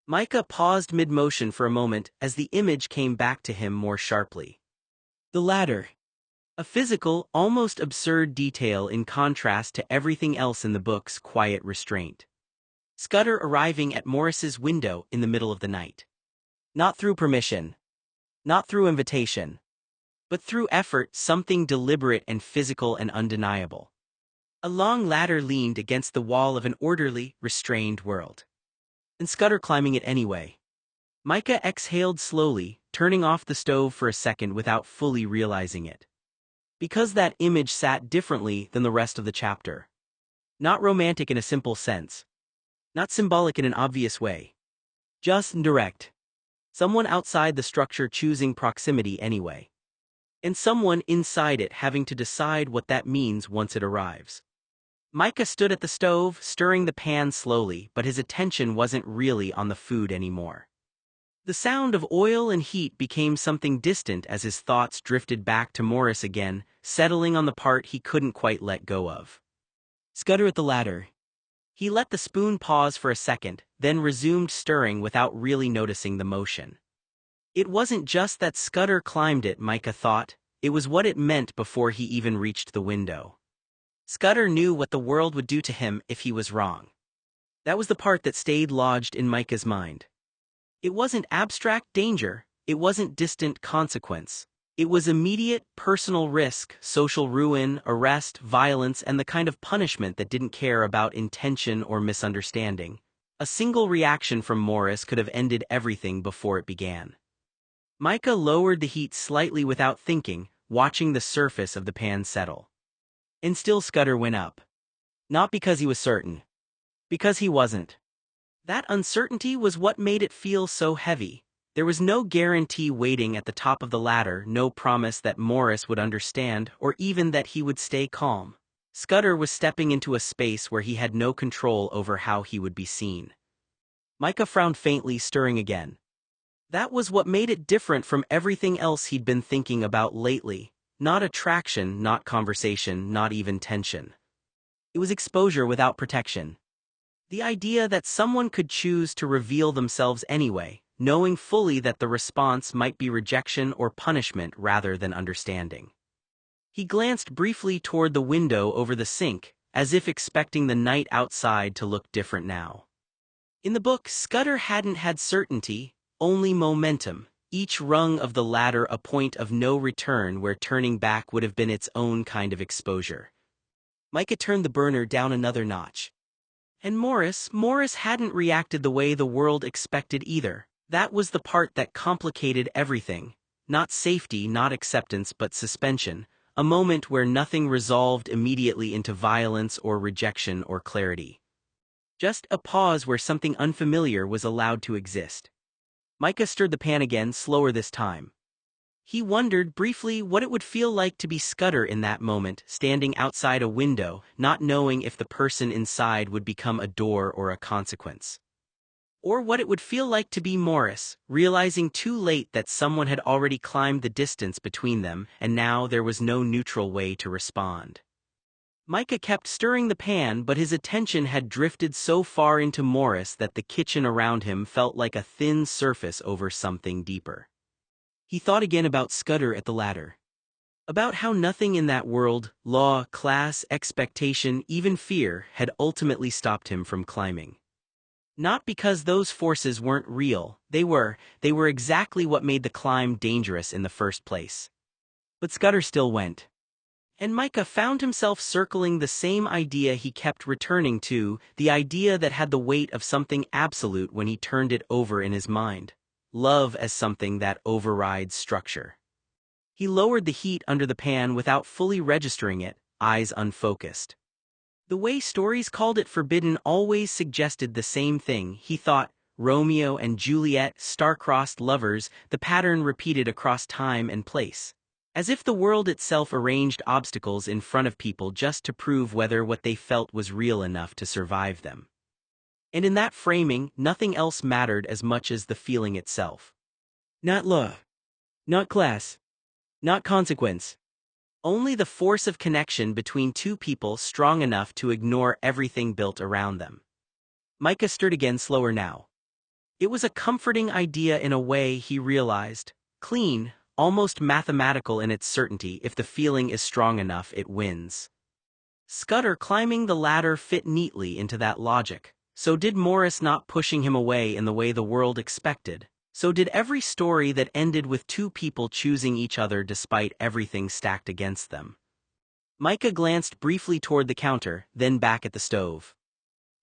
Micah paused mid-motion for a moment as the image came back to him more sharply. The ladder. A physical, almost absurd detail in contrast to everything else in the book's quiet restraint. Scudder arriving at Morris's window in the middle of the night. Not through permission. Not through invitation. But through effort, something deliberate and physical and undeniable. A long ladder leaned against the wall of an orderly, restrained world. And Scudder climbing it anyway. Micah exhaled slowly, turning off the stove for a second without fully realizing it. Because that image sat differently than the rest of the chapter. Not romantic in a simple sense. Not symbolic in an obvious way. Just direct. Someone outside the structure choosing proximity anyway. And someone inside it having to decide what that means once it arrives. Micah stood at the stove, stirring the pan slowly, but his attention wasn't really on the food anymore. The sound of oil and heat became something distant as his thoughts drifted back to Morris again, settling on the part he couldn't quite let go of. Scudder at the ladder. He let the spoon pause for a second, then resumed stirring without really noticing the motion. It wasn't just that Scudder climbed it, Micah thought, it was what it meant before he even reached the window. Scudder knew what the world would do to him if he was wrong. That was the part that stayed lodged in Micah's mind. It wasn't abstract danger, it wasn't distant consequence. It was immediate, personal risk, social ruin, arrest, violence, and the kind of punishment that didn't care about intention or misunderstanding. A single reaction from Morris could have ended everything before it began. Micah lowered the heat slightly without thinking, watching the surface of the pan settle. And still Scudder went up. Not because he was certain. Because he wasn't. That uncertainty was what made it feel so heavy. There was no guarantee waiting at the top of the ladder, no promise that Morris would understand or even that he would stay calm. Scudder was stepping into a space where he had no control over how he would be seen. Micah frowned faintly, stirring again. That was what made it different from everything else he'd been thinking about lately. Not attraction, not conversation, not even tension. It was exposure without protection. The idea that someone could choose to reveal themselves anyway, knowing fully that the response might be rejection or punishment rather than understanding. He glanced briefly toward the window over the sink, as if expecting the night outside to look different now. In the book, Scudder hadn't had certainty, only momentum, each rung of the ladder a point of no return where turning back would have been its own kind of exposure. Micah turned the burner down another notch. And Morris hadn't reacted the way the world expected either. That was the part that complicated everything. Not safety, not acceptance, but suspension. A moment where nothing resolved immediately into violence or rejection or clarity. Just a pause where something unfamiliar was allowed to exist. Micah stirred the pan again, slower this time. He wondered briefly what it would feel like to be Scudder in that moment, standing outside a window, not knowing if the person inside would become a door or a consequence. Or what it would feel like to be Morris, realizing too late that someone had already climbed the distance between them, and now there was no neutral way to respond. Micah kept stirring the pan, but his attention had drifted so far into Morris that the kitchen around him felt like a thin surface over something deeper. He thought again about Scudder at the ladder. About how nothing in that world, law, class, expectation, even fear, had ultimately stopped him from climbing. Not because those forces weren't real, they were exactly what made the climb dangerous in the first place. But Scudder still went. And Micah found himself circling the same idea he kept returning to, the idea that had the weight of something absolute when he turned it over in his mind. Love as something that overrides structure. He lowered the heat under the pan without fully registering it, eyes unfocused. The way stories called it forbidden always suggested the same thing, he thought. Romeo and Juliet, star-crossed lovers, the pattern repeated across time and place. As if the world itself arranged obstacles in front of people just to prove whether what they felt was real enough to survive them. And in that framing, nothing else mattered as much as the feeling itself. Not law. Not class. Not consequence. Only the force of connection between two people strong enough to ignore everything built around them. Micah stirred again, slower now. It was a comforting idea in a way, he realized. Clean, almost mathematical in its certainty. If the feeling is strong enough, it wins. Scudder climbing the ladder fit neatly into that logic. So did Morris not pushing him away in the way the world expected. So did every story that ended with two people choosing each other despite everything stacked against them. Micah glanced briefly toward the counter, then back at the stove.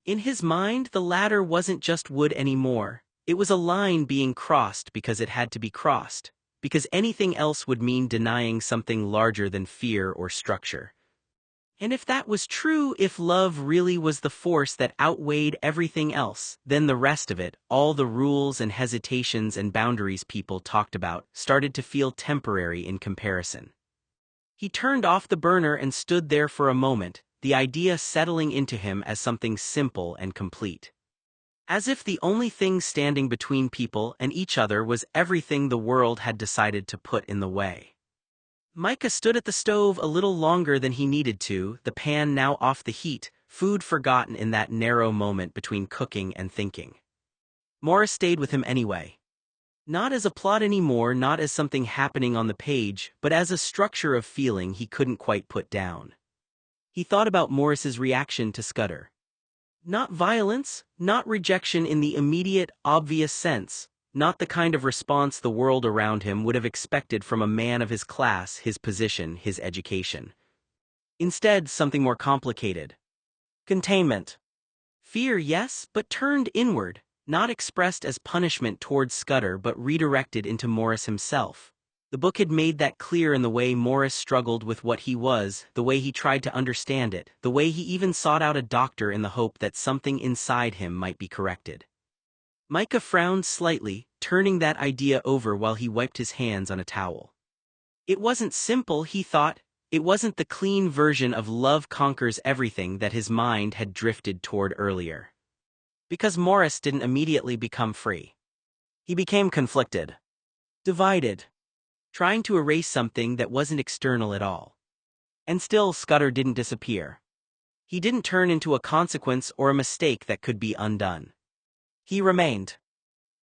In his mind, the ladder wasn't just wood anymore. It was a line being crossed because it had to be crossed, because anything else would mean denying something larger than fear or structure. And if that was true, if love really was the force that outweighed everything else, then the rest of it, all the rules and hesitations and boundaries people talked about, started to feel temporary in comparison. He turned off the burner and stood there for a moment, the idea settling into him as something simple and complete. As if the only thing standing between people and each other was everything the world had decided to put in the way. Micah stood at the stove a little longer than he needed to, the pan now off the heat, food forgotten in that narrow moment between cooking and thinking. Morris stayed with him anyway. Not as a plot anymore, not as something happening on the page, but as a structure of feeling he couldn't quite put down. He thought about Morris's reaction to Scudder. Not violence, not rejection in the immediate, obvious sense, not the kind of response the world around him would have expected from a man of his class, his position, his education. Instead, something more complicated. Containment. Fear, yes, but turned inward, not expressed as punishment towards Scudder but redirected into Morris himself. The book had made that clear in the way Morris struggled with what he was, the way he tried to understand it, the way he even sought out a doctor in the hope that something inside him might be corrected. Micah frowned slightly, turning that idea over while he wiped his hands on a towel. It wasn't simple, he thought. It wasn't the clean version of love conquers everything that his mind had drifted toward earlier. Because Morris didn't immediately become free. He became conflicted. Divided. Trying to erase something that wasn't external at all. And still, Scudder didn't disappear. He didn't turn into a consequence or a mistake that could be undone. He remained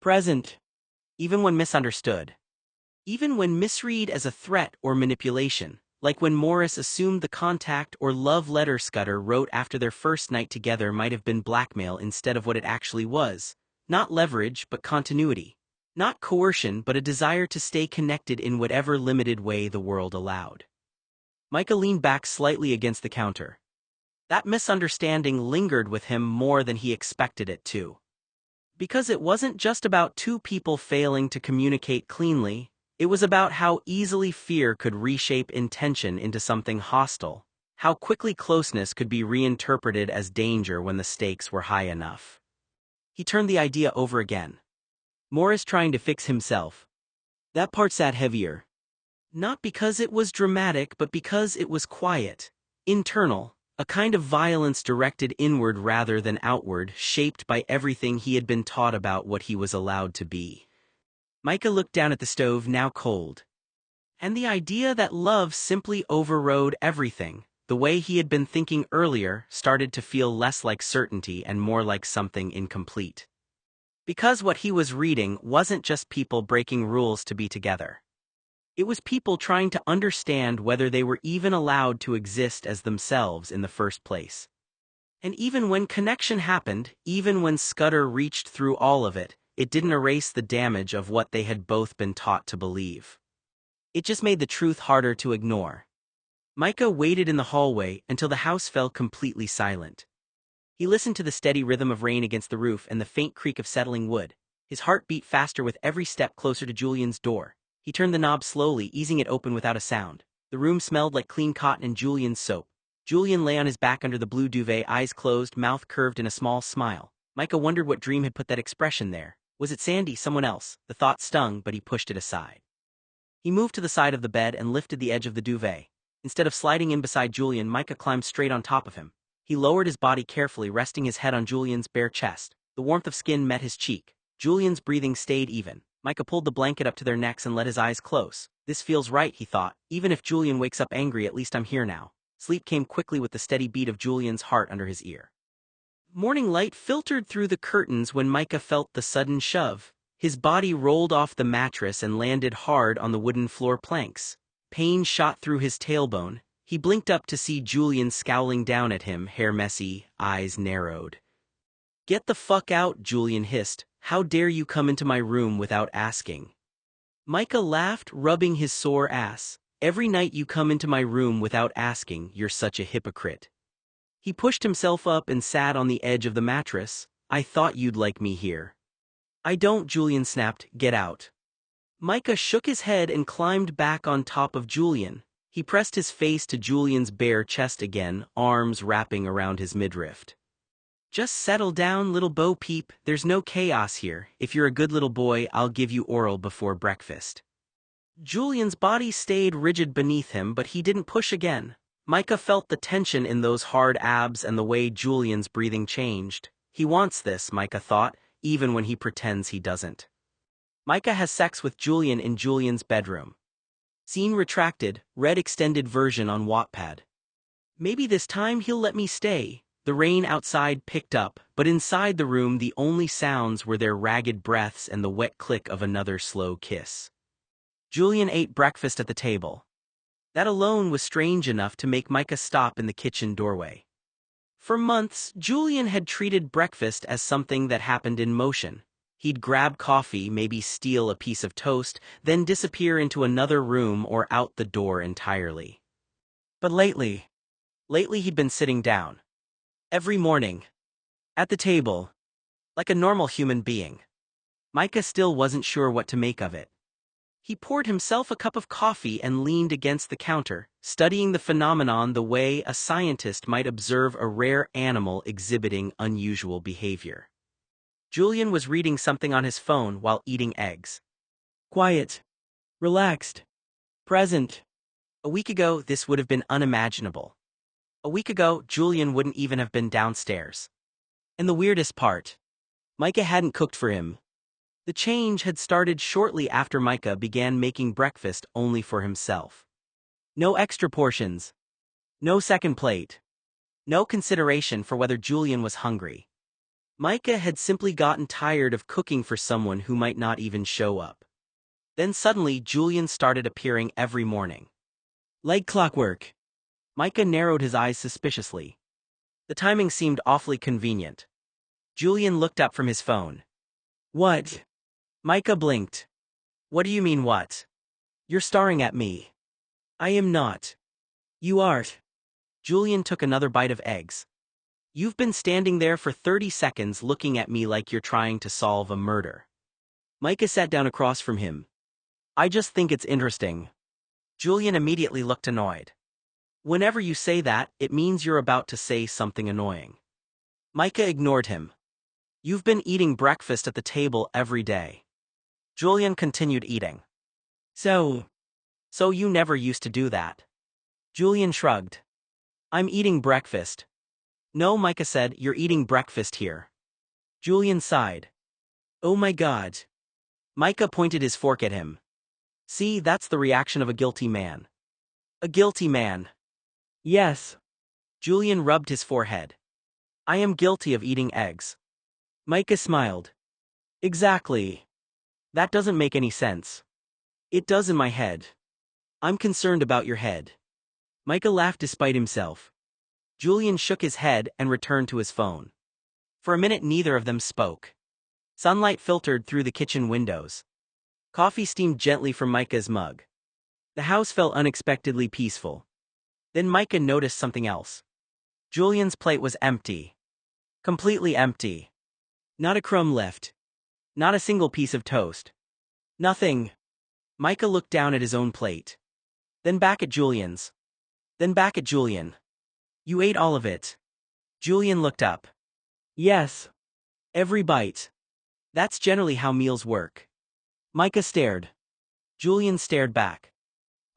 present, even when misunderstood. Even when misread as a threat or manipulation, like when Morris assumed the contact or love letter Scudder wrote after their first night together might have been blackmail instead of what it actually was, not leverage but continuity. Not coercion but a desire to stay connected in whatever limited way the world allowed. Micah leaned back slightly against the counter. That misunderstanding lingered with him more than he expected it to. Because it wasn't just about two people failing to communicate cleanly, it was about how easily fear could reshape intention into something hostile, how quickly closeness could be reinterpreted as danger when the stakes were high enough. He turned the idea over again. Morris trying to fix himself. That part sat heavier. Not because it was dramatic, but because it was quiet, internal, a kind of violence directed inward rather than outward, shaped by everything he had been taught about what he was allowed to be. Micah looked down at the stove, now cold. And the idea that love simply overrode everything, the way he had been thinking earlier, started to feel less like certainty and more like something incomplete. Because what he was reading wasn't just people breaking rules to be together. It was people trying to understand whether they were even allowed to exist as themselves in the first place. And even when connection happened, even when Scudder reached through all of it, it didn't erase the damage of what they had both been taught to believe. It just made the truth harder to ignore. Micah waited in the hallway until the house fell completely silent. He listened to the steady rhythm of rain against the roof and the faint creak of settling wood. His heart beat faster with every step closer to Julian's door. He turned the knob slowly, easing it open without a sound. The room smelled like clean cotton and Julian's soap. Julian lay on his back under the blue duvet, eyes closed, mouth curved in a small smile. Micah wondered what dream had put that expression there. Was it Sandy, someone else? The thought stung, but he pushed it aside. He moved to the side of the bed and lifted the edge of the duvet. Instead of sliding in beside Julian, Micah climbed straight on top of him. He lowered his body carefully, resting his head on Julian's bare chest. The warmth of skin met his cheek. Julian's breathing stayed even. Micah pulled the blanket up to their necks and let his eyes close. This feels right, he thought. Even if Julian wakes up angry, at least I'm here now. Sleep came quickly with the steady beat of Julian's heart under his ear. Morning light filtered through the curtains when Micah felt the sudden shove. His body rolled off the mattress and landed hard on the wooden floor planks. Pain shot through his tailbone. He blinked up to see Julian scowling down at him, hair messy, eyes narrowed. "Get the fuck out," Julian hissed. "How dare you come into my room without asking?" Micah laughed, rubbing his sore ass. "Every night you come into my room without asking, you're such a hypocrite." He pushed himself up and sat on the edge of the mattress. "I thought you'd like me here." "I don't," Julian snapped. "Get out." Micah shook his head and climbed back on top of Julian. He pressed his face to Julian's bare chest again, arms wrapping around his midriff. "Just settle down, little Bo Peep. There's no chaos here. If you're a good little boy, I'll give you oral before breakfast." Julian's body stayed rigid beneath him, but he didn't push again. Micah felt the tension in those hard abs and the way Julian's breathing changed. He wants this, Micah thought, even when he pretends he doesn't. Micah has sex with Julian in Julian's bedroom. Scene retracted, read extended version on Wattpad. "Maybe this time he'll let me stay." The rain outside picked up, but inside the room the only sounds were their ragged breaths and the wet click of another slow kiss. Julian ate breakfast at the table. That alone was strange enough to make Micah stop in the kitchen doorway. For months, Julian had treated breakfast as something that happened in motion. He'd grab coffee, maybe steal a piece of toast, then disappear into another room or out the door entirely. But lately he'd been sitting down. Every morning. At the table. Like a normal human being. Micah still wasn't sure what to make of it. He poured himself a cup of coffee and leaned against the counter, studying the phenomenon the way a scientist might observe a rare animal exhibiting unusual behavior. Julian was reading something on his phone while eating eggs. Quiet. Relaxed. Present. A week ago, this would have been unimaginable. A week ago, Julian wouldn't even have been downstairs. And the weirdest part, Micah hadn't cooked for him. The change had started shortly after Micah began making breakfast only for himself. No extra portions. No second plate. No consideration for whether Julian was hungry. Micah had simply gotten tired of cooking for someone who might not even show up. Then suddenly Julian started appearing every morning. Like clockwork. Micah narrowed his eyes suspiciously. The timing seemed awfully convenient. Julian looked up from his phone. "What?" Micah blinked. "What do you mean what? You're staring at me." "I am not." "You aren't." Julian took another bite of eggs. "You've been standing there for 30 seconds looking at me like you're trying to solve a murder." Micah sat down across from him. "I just think it's interesting." Julian immediately looked annoyed. "Whenever you say that, it means you're about to say something annoying." Micah ignored him. "You've been eating breakfast at the table every day." Julian continued eating. So you never used to do that." Julian shrugged. "I'm eating breakfast." "No," Micah said, "you're eating breakfast here." Julian sighed. "Oh my God." Micah pointed his fork at him. "See, that's the reaction of a guilty man." "A guilty man." "Yes." Julian rubbed his forehead. "I am guilty of eating eggs." Micah smiled. "Exactly. That doesn't make any sense." "It does in my head." "I'm concerned about your head." Micah laughed despite himself. Julian shook his head and returned to his phone. For a minute neither of them spoke. Sunlight filtered through the kitchen windows. Coffee steamed gently from Micah's mug. The house felt unexpectedly peaceful. Then Micah noticed something else. Julian's plate was empty. Completely empty. Not a crumb left. Not a single piece of toast. Nothing. Micah looked down at his own plate. Then back at Julian's. Then back at Julian. "You ate all of it." Julian looked up. "Yes. Every bite. That's generally how meals work." Micah stared. Julian stared back.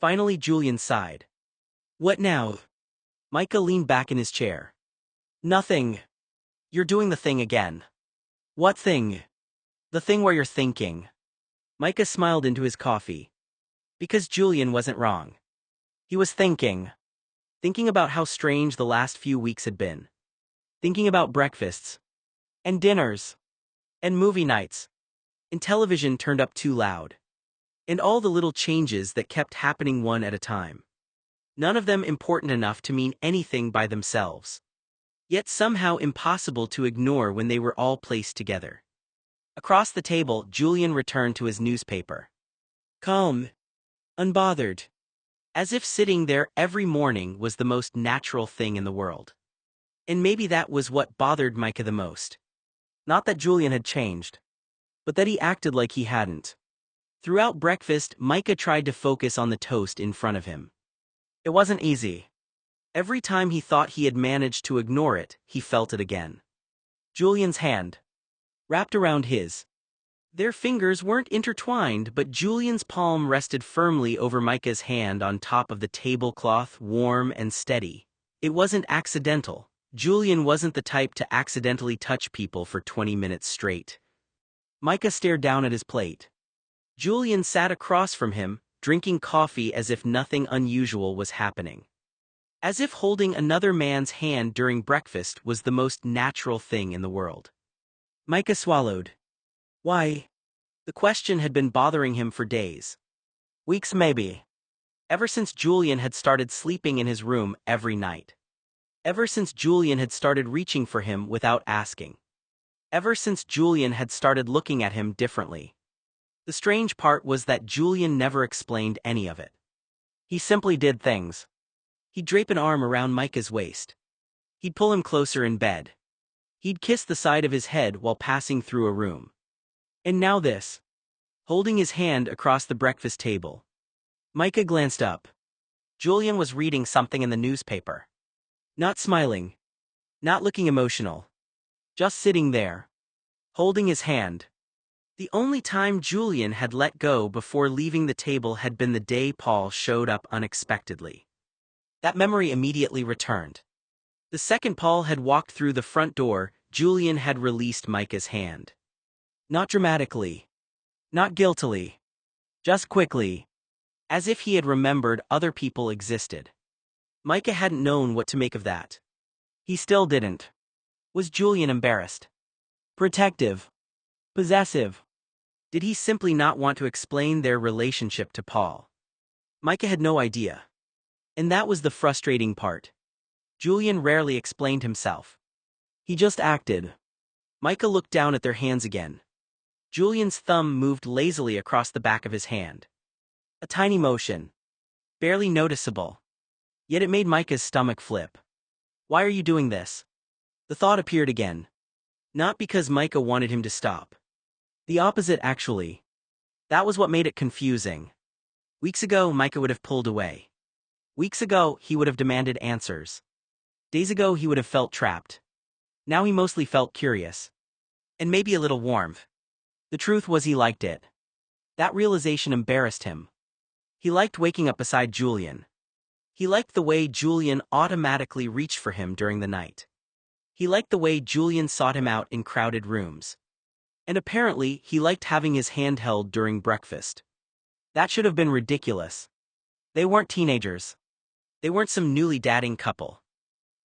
Finally Julian sighed. "What now?" Micah leaned back in his chair. "Nothing. You're doing the thing again." "What thing?" "The thing where you're thinking." Micah smiled into his coffee. Because Julian wasn't wrong. He was thinking. Thinking about how strange the last few weeks had been. thinking about breakfasts, and dinners, and movie nights, and television turned up too loud, and all the little changes that kept happening one at a time. None of them important enough to mean anything by themselves, yet somehow impossible to ignore when they were all placed together. Across the table, Julian returned to his newspaper. Calm, unbothered, as if sitting there every morning was the most natural thing in the world. And maybe that was what bothered Micah the most. Not that Julian had changed, but that he acted like he hadn't. Throughout breakfast, Micah tried to focus on the toast in front of him. It wasn't easy. Every time he thought he had managed to ignore it, he felt it again. Julian's hand, wrapped around his. Their fingers weren't intertwined, but Julian's palm rested firmly over Micah's hand on top of the tablecloth, warm and steady. It wasn't accidental. Julian wasn't the type to accidentally touch people for 20 minutes straight. Micah stared down at his plate. Julian sat across from him, drinking coffee as if nothing unusual was happening. As if holding another man's hand during breakfast was the most natural thing in the world. Micah swallowed. Why? The question had been bothering him for days. Weeks maybe. Ever since Julian had started sleeping in his room every night. Ever since Julian had started reaching for him without asking. Ever since Julian had started looking at him differently. The strange part was that Julian never explained any of it. He simply did things. He'd drape an arm around Micah's waist. He'd pull him closer in bed. He'd kiss the side of his head while passing through a room. And now this. Holding his hand across the breakfast table. Micah glanced up. Julian was reading something in the newspaper. Not smiling. Not looking emotional. Just sitting there. Holding his hand. The only time Julian had let go before leaving the table had been the day Paul showed up unexpectedly. That memory immediately returned. The second Paul had walked through the front door, Julian had released Micah's hand. Not dramatically. Not guiltily. Just quickly. As if he had remembered other people existed. Micah hadn't known what to make of that. He still didn't. Was Julian embarrassed? Protective? Possessive? Did he simply not want to explain their relationship to Paul? Micah had no idea. And that was the frustrating part. Julian rarely explained himself. He just acted. Micah looked down at their hands again. Julian's thumb moved lazily across the back of his hand. A tiny motion. Barely noticeable. Yet it made Micah's stomach flip. Why are you doing this? The thought appeared again. Not because Micah wanted him to stop. The opposite, actually. That was what made it confusing. Weeks ago, Micah would have pulled away. Weeks ago, he would have demanded answers. Days ago, he would have felt trapped. Now he mostly felt curious. And maybe a little warm. The truth was he liked it. That realization embarrassed him. He liked waking up beside Julian. He liked the way Julian automatically reached for him during the night. He liked the way Julian sought him out in crowded rooms. And apparently, he liked having his hand held during breakfast. That should have been ridiculous. They weren't teenagers. They weren't some newly dating couple.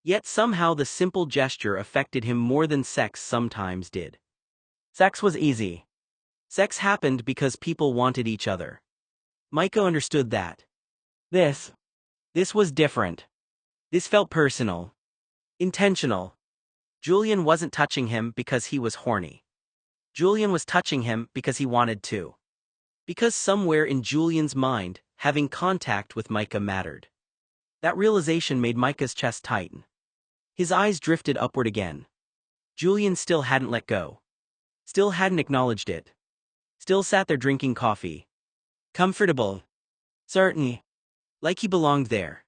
Yet somehow the simple gesture affected him more than sex sometimes did. Sex was easy. Sex happened because people wanted each other. Micah understood that. This was different. This felt personal. Intentional. Julian wasn't touching him because he was horny. Julian was touching him because he wanted to. Because somewhere in Julian's mind, having contact with Micah mattered. That realization made Micah's chest tighten. His eyes drifted upward again. Julian still hadn't let go. Still hadn't acknowledged it. Still sat there drinking coffee. Comfortable. Certain. Like he belonged there.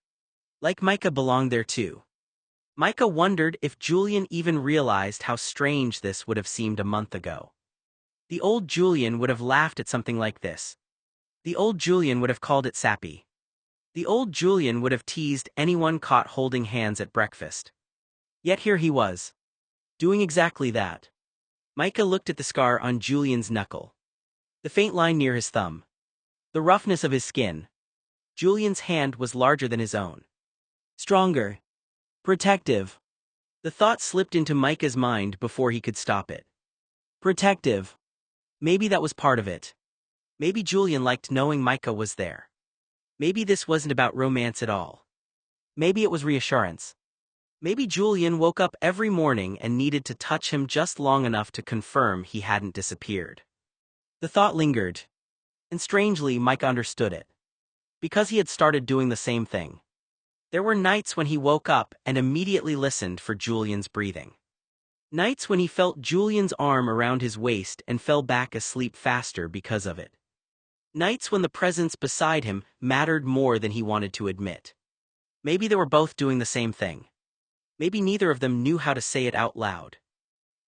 Like Micah belonged there too. Micah wondered if Julian even realized how strange this would have seemed a month ago. The old Julian would have laughed at something like this. The old Julian would have called it sappy. The old Julian would have teased anyone caught holding hands at breakfast. Yet here he was. Doing exactly that. Micah looked at the scar on Julian's knuckle. The faint line near his thumb. The roughness of his skin. Julian's hand was larger than his own. Stronger. Protective. The thought slipped into Micah's mind before he could stop it. Protective. Maybe that was part of it. Maybe Julian liked knowing Micah was there. Maybe this wasn't about romance at all. Maybe it was reassurance. Maybe Julian woke up every morning and needed to touch him just long enough to confirm he hadn't disappeared. The thought lingered. And strangely, Micah understood it. Because he had started doing the same thing. There were nights when he woke up and immediately listened for Julian's breathing. Nights when he felt Julian's arm around his waist and fell back asleep faster because of it. Nights when the presence beside him mattered more than he wanted to admit. Maybe they were both doing the same thing. Maybe neither of them knew how to say it out loud.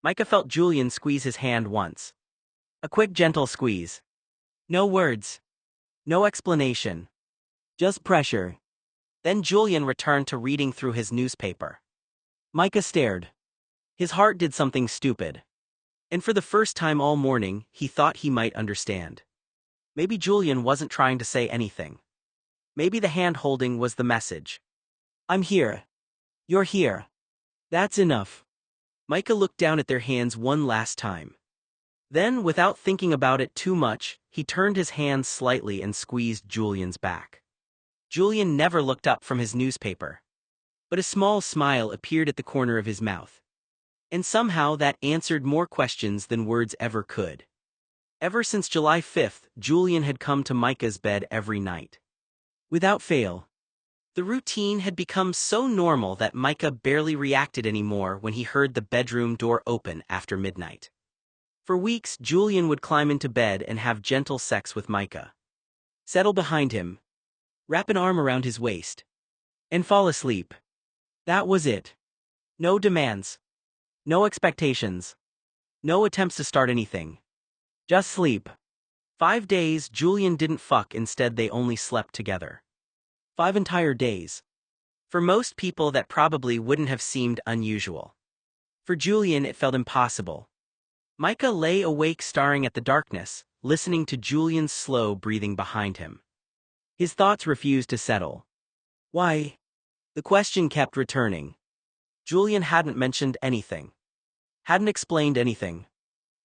Micah felt Julian squeeze his hand once. A quick, gentle squeeze. No words. No explanation. Just pressure. Then Julian returned to reading through his newspaper. Micah stared. His heart did something stupid. And for the first time all morning, he thought he might understand. Maybe Julian wasn't trying to say anything. Maybe the hand-holding was the message. I'm here. You're here. That's enough. Micah looked down at their hands one last time. Then, without thinking about it too much, he turned his hand slightly and squeezed Julian's back. Julian never looked up from his newspaper. But a small smile appeared at the corner of his mouth. And somehow that answered more questions than words ever could. Ever since July 5th, Julian had come to Micah's bed every night. Without fail. The routine had become so normal that Micah barely reacted anymore when he heard the bedroom door open after midnight. For weeks, Julian would climb into bed and have gentle sex with Micah. Settle behind him. Wrap an arm around his waist. And fall asleep. That was it. No demands. No expectations. No attempts to start anything. Just sleep. 5 days, Julian didn't fuck, instead they only slept together. 5 entire days. For most people that probably wouldn't have seemed unusual. For Julian it felt impossible. Micah lay awake staring at the darkness, listening to Julian's slow breathing behind him. His thoughts refused to settle. Why? The question kept returning. Julian hadn't mentioned anything. Hadn't explained anything.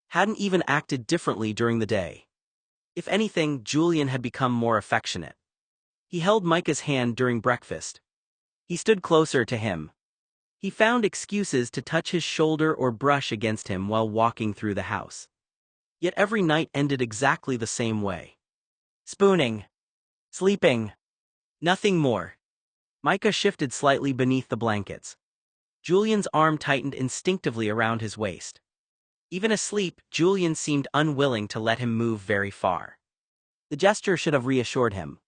Hadn't even acted differently during the day. If anything, Julian had become more affectionate. He held Micah's hand during breakfast. He stood closer to him. He found excuses to touch his shoulder or brush against him while walking through the house. Yet every night ended exactly the same way. Spooning. Sleeping. Nothing more. Micah shifted slightly beneath the blankets. Julian's arm tightened instinctively around his waist. Even asleep, Julian seemed unwilling to let him move very far. The gesture should have reassured him.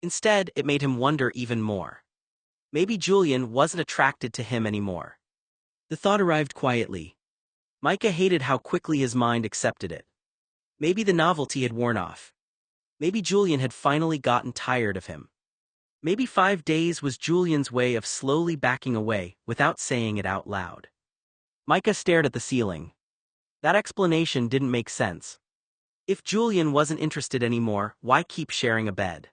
Instead, it made him wonder even more. Maybe Julian wasn't attracted to him anymore. The thought arrived quietly. Micah hated how quickly his mind accepted it. Maybe the novelty had worn off. Maybe Julian had finally gotten tired of him. Maybe 5 days was Julian's way of slowly backing away without saying it out loud. Micah stared at the ceiling. That explanation didn't make sense. If Julian wasn't interested anymore, why keep sharing a bed?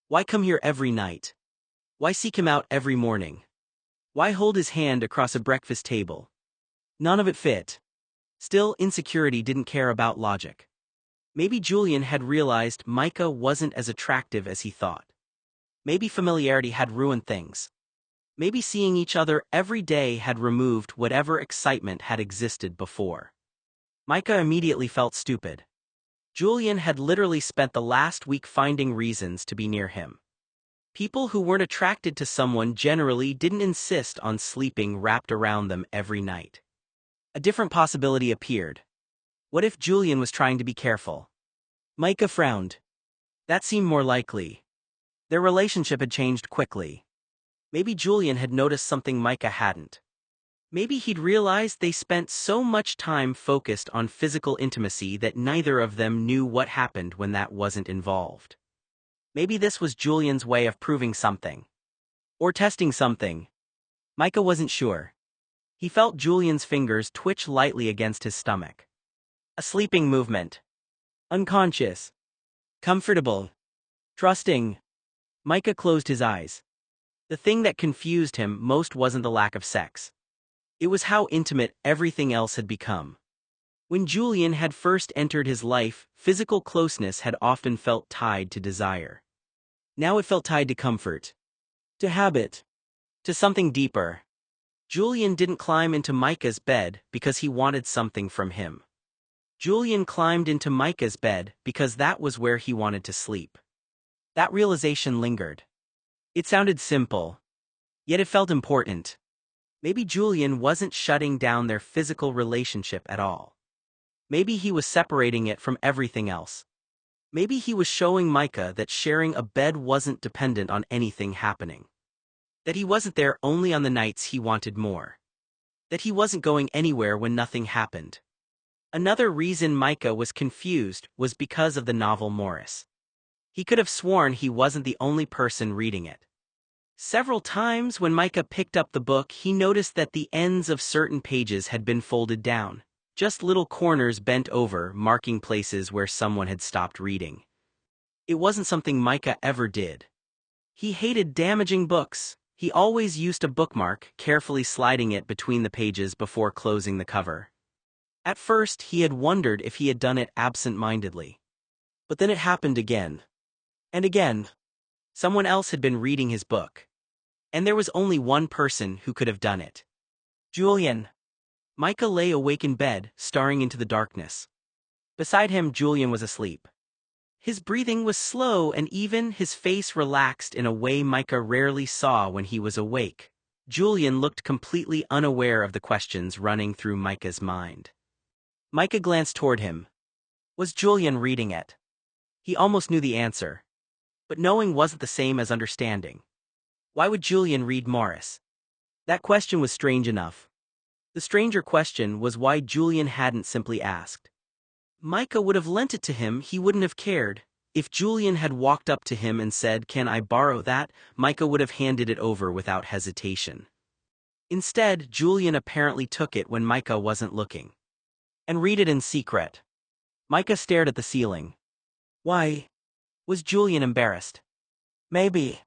Why come here every night? Why seek him out every morning? Why hold his hand across a breakfast table? None of it fit. Still, insecurity didn't care about logic. Maybe Julian had realized Micah wasn't as attractive as he thought. Maybe familiarity had ruined things. Maybe seeing each other every day had removed whatever excitement had existed before. Micah immediately felt stupid. Julian had literally spent the last week finding reasons to be near him. People who weren't attracted to someone generally didn't insist on sleeping wrapped around them every night. A different possibility appeared. What if Julian was trying to be careful? Micah frowned. That seemed more likely. Their relationship had changed quickly. Maybe Julian had noticed something Micah hadn't. Maybe he'd realized they spent so much time focused on physical intimacy that neither of them knew what happened when that wasn't involved. Maybe this was Julian's way of proving something. Or testing something. Micah wasn't sure. He felt Julian's fingers twitch lightly against his stomach. A sleeping movement. Unconscious. Comfortable. Trusting. Micah closed his eyes. The thing that confused him most wasn't the lack of sex. It was how intimate everything else had become. When Julian had first entered his life, physical closeness had often felt tied to desire. Now it felt tied to comfort, to habit, to something deeper. Julian didn't climb into Micah's bed because he wanted something from him. Julian climbed into Micah's bed because that was where he wanted to sleep. That realization lingered. It sounded simple, yet it felt important. Maybe Julian wasn't shutting down their physical relationship at all. Maybe he was separating it from everything else. Maybe he was showing Micah that sharing a bed wasn't dependent on anything happening. That he wasn't there only on the nights he wanted more. That he wasn't going anywhere when nothing happened. Another reason Micah was confused was because of the novel Morris. He could have sworn he wasn't the only person reading it. Several times when Micah picked up the book, he noticed that the ends of certain pages had been folded down, just little corners bent over, marking places where someone had stopped reading. It wasn't something Micah ever did. He hated damaging books. He always used a bookmark, carefully sliding it between the pages before closing the cover. At first, he had wondered if he had done it absent-mindedly. But then it happened again. And again. Someone else had been reading his book. And there was only one person who could have done it. Julian. Micah lay awake in bed, staring into the darkness. Beside him, Julian was asleep. His breathing was slow and even, his face relaxed in a way Micah rarely saw when he was awake. Julian looked completely unaware of the questions running through Micah's mind. Micah glanced toward him. Was Julian reading it? He almost knew the answer. But knowing wasn't the same as understanding. Why would Julian read Morris? That question was strange enough. The stranger question was why Julian hadn't simply asked. Micah would have lent it to him, he wouldn't have cared. If Julian had walked up to him and said, "Can I borrow that?" Micah would have handed it over without hesitation. Instead, Julian apparently took it when Micah wasn't looking. And read it in secret. Micah stared at the ceiling. Why? Was Julian embarrassed? Maybe.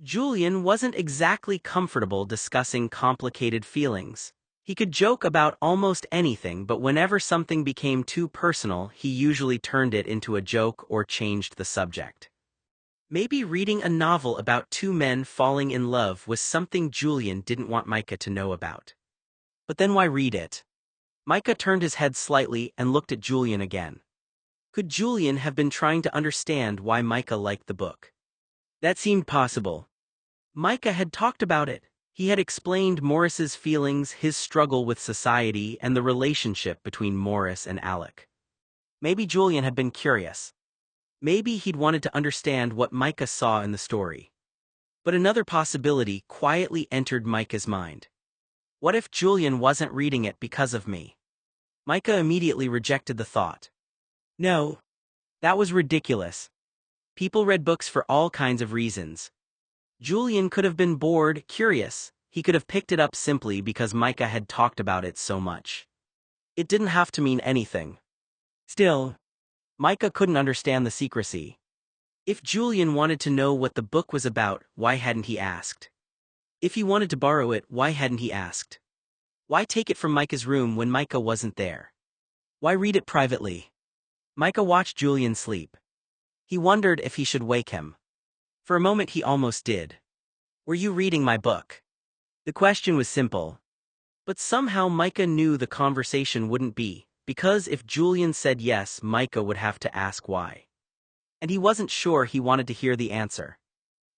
Julian wasn't exactly comfortable discussing complicated feelings. He could joke about almost anything, but whenever something became too personal, he usually turned it into a joke or changed the subject. Maybe reading a novel about two men falling in love was something Julian didn't want Micah to know about. But then why read it? Micah turned his head slightly and looked at Julian again. Could Julian have been trying to understand why Micah liked the book? That seemed possible. Micah had talked about it. He had explained Morris's feelings, his struggle with society, and the relationship between Morris and Alec. Maybe Julian had been curious. Maybe he'd wanted to understand what Micah saw in the story. But another possibility quietly entered Micah's mind. What if Julian wasn't reading it because of me? Micah immediately rejected the thought. No. That was ridiculous. People read books for all kinds of reasons. Julian could have been bored, curious. He could have picked it up simply because Micah had talked about it so much. It didn't have to mean anything. Still, Micah couldn't understand the secrecy. If Julian wanted to know what the book was about, why hadn't he asked? If he wanted to borrow it, why hadn't he asked? Why take it from Micah's room when Micah wasn't there? Why read it privately? Micah watched Julian sleep. He wondered if he should wake him. For a moment he almost did. Were you reading my book? The question was simple. But somehow Micah knew the conversation wouldn't be, because if Julian said yes, Micah would have to ask why. And he wasn't sure he wanted to hear the answer.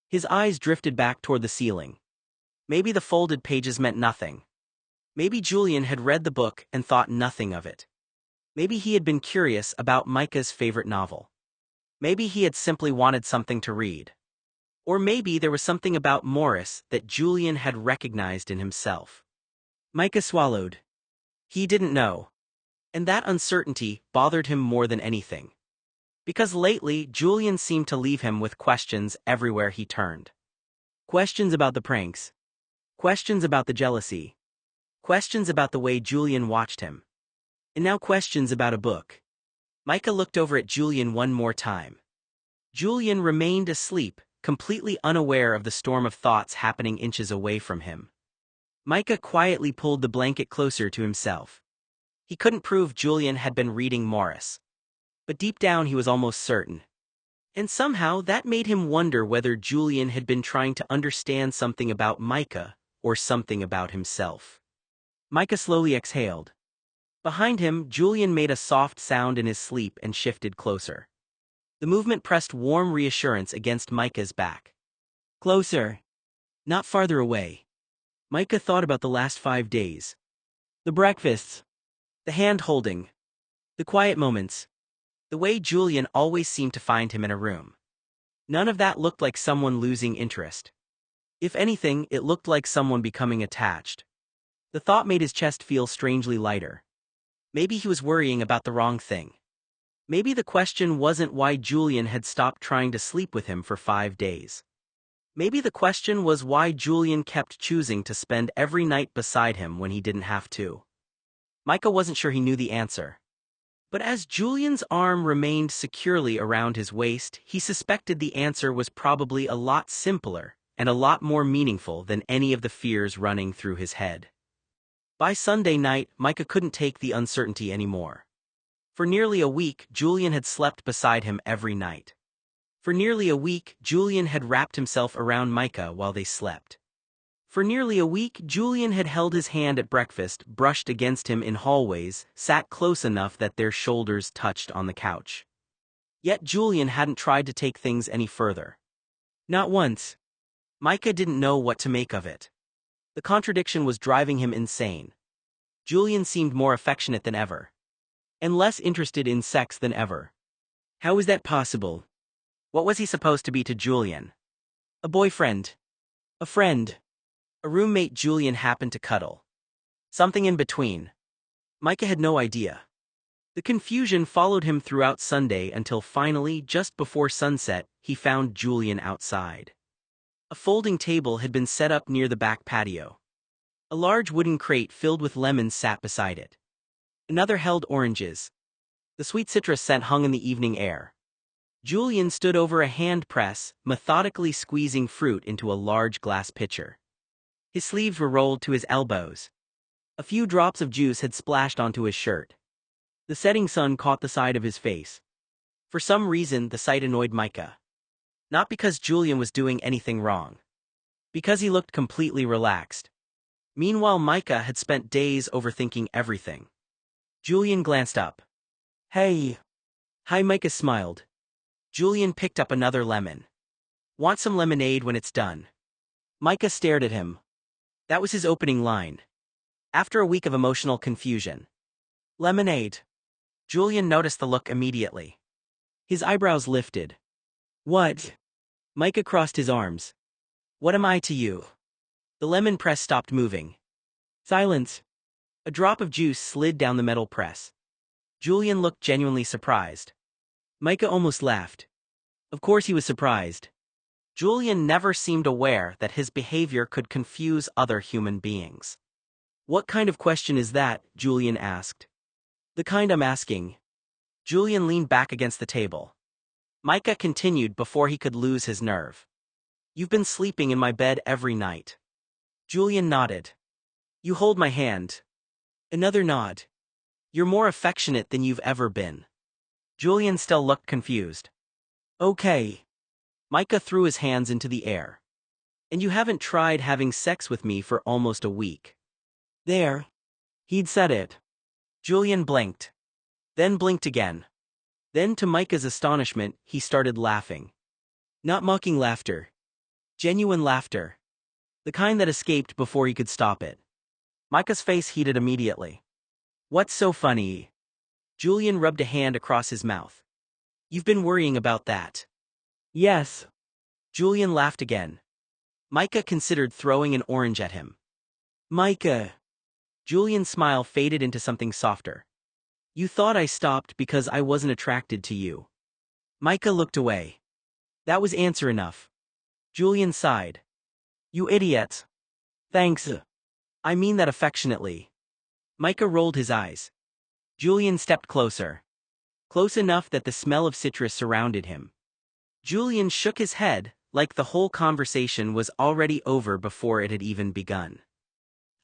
His eyes drifted back toward the ceiling. Maybe the folded pages meant nothing. Maybe Julian had read the book and thought nothing of it. Maybe he had been curious about Micah's favorite novel. Maybe he had simply wanted something to read. Or maybe there was something about Morris that Julian had recognized in himself. Micah swallowed. He didn't know. And that uncertainty bothered him more than anything. Because lately, Julian seemed to leave him with questions everywhere he turned. Questions about the pranks. Questions about the jealousy. Questions about the way Julian watched him. And now questions about a book. Micah looked over at Julian one more time. Julian remained asleep, completely unaware of the storm of thoughts happening inches away from him. Micah quietly pulled the blanket closer to himself. He couldn't prove Julian had been reading Morris, but deep down he was almost certain. And somehow that made him wonder whether Julian had been trying to understand something about Micah or something about himself. Micah slowly exhaled. Behind him, Julian made a soft sound in his sleep and shifted closer. The movement pressed warm reassurance against Micah's back. Closer. Not farther away. Micah thought about the last 5 days. The breakfasts. The hand-holding. The quiet moments. The way Julian always seemed to find him in a room. None of that looked like someone losing interest. If anything, it looked like someone becoming attached. The thought made his chest feel strangely lighter. Maybe he was worrying about the wrong thing. Maybe the question wasn't why Julian had stopped trying to sleep with him for 5 days. Maybe the question was why Julian kept choosing to spend every night beside him when he didn't have to. Micah wasn't sure he knew the answer. But as Julian's arm remained securely around his waist, he suspected the answer was probably a lot simpler and a lot more meaningful than any of the fears running through his head. By Sunday night, Micah couldn't take the uncertainty anymore. For nearly a week, Julian had slept beside him every night. For nearly a week, Julian had wrapped himself around Micah while they slept. For nearly a week, Julian had held his hand at breakfast, brushed against him in hallways, sat close enough that their shoulders touched on the couch. Yet Julian hadn't tried to take things any further. Not once. Micah didn't know what to make of it. The contradiction was driving him insane. Julian seemed more affectionate than ever. And less interested in sex than ever. How was that possible? What was he supposed to be to Julian? A boyfriend? A friend? A roommate Julian happened to cuddle? Something in between? Micah had no idea. The confusion followed him throughout Sunday until finally, just before sunset, he found Julian outside. A folding table had been set up near the back patio. A large wooden crate filled with lemons sat beside it. Another held oranges. The sweet citrus scent hung in the evening air. Julian stood over a hand press, methodically squeezing fruit into a large glass pitcher. His sleeves were rolled to his elbows. A few drops of juice had splashed onto his shirt. The setting sun caught the side of his face. For some reason, the sight annoyed Micah. Not because Julian was doing anything wrong. Because he looked completely relaxed. Meanwhile, Micah had spent days overthinking everything. Julian glanced up. Hey. Hi, Micah smiled. Julian picked up another lemon. Want some lemonade when it's done? Micah stared at him. That was his opening line. After a week of emotional confusion. Lemonade. Julian noticed the look immediately. His eyebrows lifted. What? Micah crossed his arms. What am I to you? The lemon press stopped moving. Silence. A drop of juice slid down the metal press. Julian looked genuinely surprised. Micah almost laughed. Of course he was surprised. Julian never seemed aware that his behavior could confuse other human beings. What kind of question is that? Julian asked. The kind I'm asking. Julian leaned back against the table. Micah continued before he could lose his nerve. You've been sleeping in my bed every night. Julian nodded. You hold my hand. Another nod. You're more affectionate than you've ever been. Julian still looked confused. Okay. Micah threw his hands into the air. And you haven't tried having sex with me for almost a week. There. He'd said it. Julian blinked. Then blinked again. Then, to Micah's astonishment, he started laughing. Not mocking laughter. Genuine laughter. The kind that escaped before he could stop it. Micah's face heated immediately. What's so funny? Julian rubbed a hand across his mouth. You've been worrying about that. Yes. Julian laughed again. Micah considered throwing an orange at him. Micah. Julian's smile faded into something softer. You thought I stopped because I wasn't attracted to you. Micah looked away. That was answer enough. Julian sighed. You idiot. Thanks. I mean that affectionately. Micah rolled his eyes. Julian stepped closer. Close enough that the smell of citrus surrounded him. Julian shook his head, like the whole conversation was already over before it had even begun.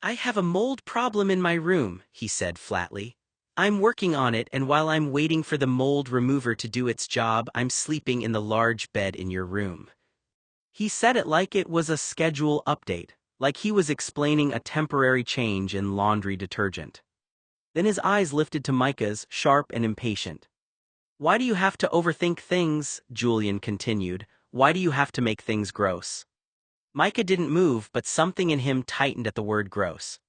I have a mold problem in my room, he said flatly. I'm working on it, and while I'm waiting for the mold remover to do its job, I'm sleeping in the large bed in your room. He said it like it was a schedule update, like he was explaining a temporary change in laundry detergent. Then his eyes lifted to Micah's, sharp and impatient. Why do you have to overthink things? Julian continued. Why do you have to make things gross? Micah didn't move, but something in him tightened at the word gross.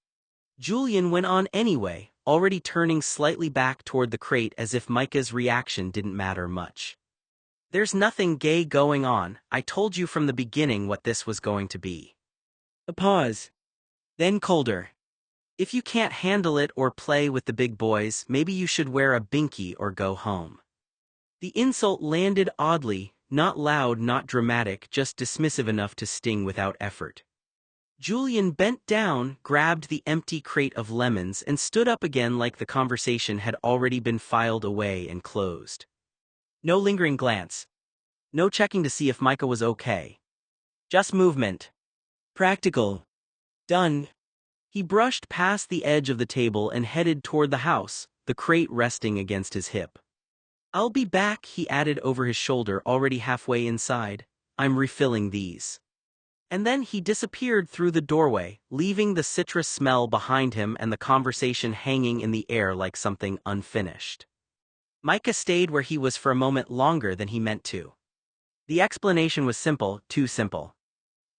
Julian went on anyway, already turning slightly back toward the crate as if Micah's reaction didn't matter much. There's nothing gay going on. I told you from the beginning what this was going to be. A pause. Then colder. If you can't handle it or play with the big boys, maybe you should wear a binky or go home. The insult landed oddly, not loud, not dramatic, just dismissive enough to sting without effort. Julian bent down, grabbed the empty crate of lemons, and stood up again like the conversation had already been filed away and closed. No lingering glance. No checking to see if Micah was okay. Just movement. Practical. Done. He brushed past the edge of the table and headed toward the house, the crate resting against his hip. I'll be back, he added over his shoulder, already halfway inside. I'm refilling these. And then he disappeared through the doorway, leaving the citrus smell behind him and the conversation hanging in the air like something unfinished. Micah stayed where he was for a moment longer than he meant to. The explanation was simple, too simple.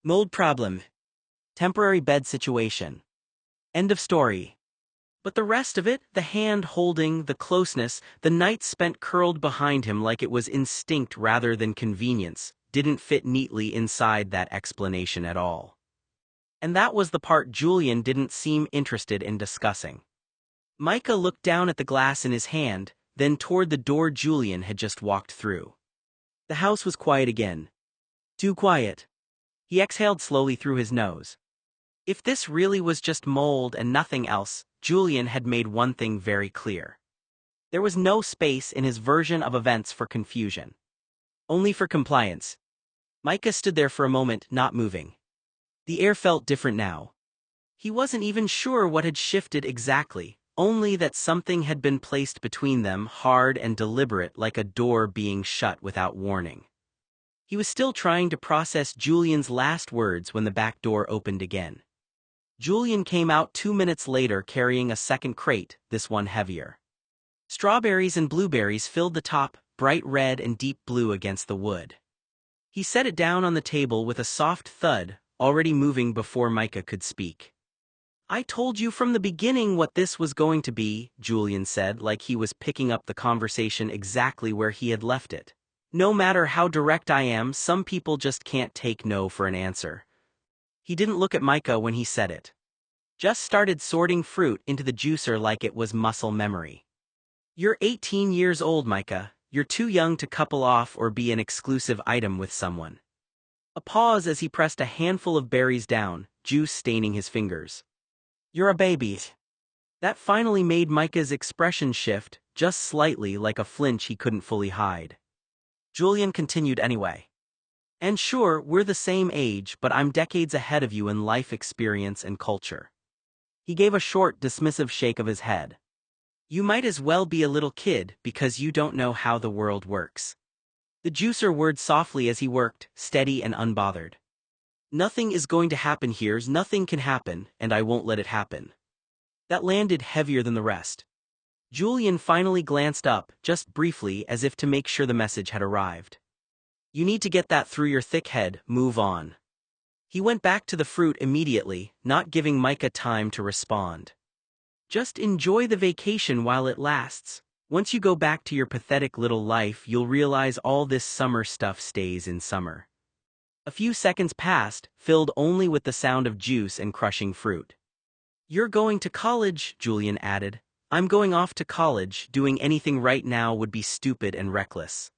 Mold problem. Temporary bed situation. End of story. But the rest of it, the hand holding, the closeness, the nights spent curled behind him like it was instinct rather than convenience, didn't fit neatly inside that explanation at all. And that was the part Julian didn't seem interested in discussing. Micah looked down at the glass in his hand, then toward the door Julian had just walked through. The house was quiet again. Too quiet. He exhaled slowly through his nose. If this really was just mold and nothing else, Julian had made one thing very clear. There was no space in his version of events for confusion. Only for compliance. Micah stood there for a moment, not moving. The air felt different now. He wasn't even sure what had shifted exactly, only that something had been placed between them, hard and deliberate, like a door being shut without warning. He was still trying to process Julian's last words when the back door opened again. Julian came out 2 minutes later carrying a second crate, this one heavier. Strawberries and blueberries filled the top, bright red and deep blue against the wood. He set it down on the table with a soft thud, already moving before Micah could speak. I told you from the beginning what this was going to be, Julian said, like he was picking up the conversation exactly where he had left it. No matter how direct I am, some people just can't take no for an answer. He didn't look at Micah when he said it. Just started sorting fruit into the juicer like it was muscle memory. You're 18 years old, Micah. You're too young to couple off or be an exclusive item with someone. A pause as he pressed a handful of berries down, juice staining his fingers. You're a baby. That finally made Micah's expression shift, just slightly, like a flinch he couldn't fully hide. Julian continued anyway. And sure, we're the same age, but I'm decades ahead of you in life experience and culture. He gave a short, dismissive shake of his head. You might as well be a little kid because you don't know how the world works. The juicer whirred softly as he worked, steady and unbothered. Nothing is going to happen here, nothing can happen, and I won't let it happen. That landed heavier than the rest. Julian finally glanced up, just briefly, as if to make sure the message had arrived. You need to get that through your thick head, move on. He went back to the fruit immediately, not giving Micah time to respond. Just enjoy the vacation while it lasts. Once you go back to your pathetic little life, you'll realize all this summer stuff stays in summer. A few seconds passed, filled only with the sound of juice and crushing fruit. You're going to college, Julian added. I'm going off to college. Doing anything right now would be stupid and reckless.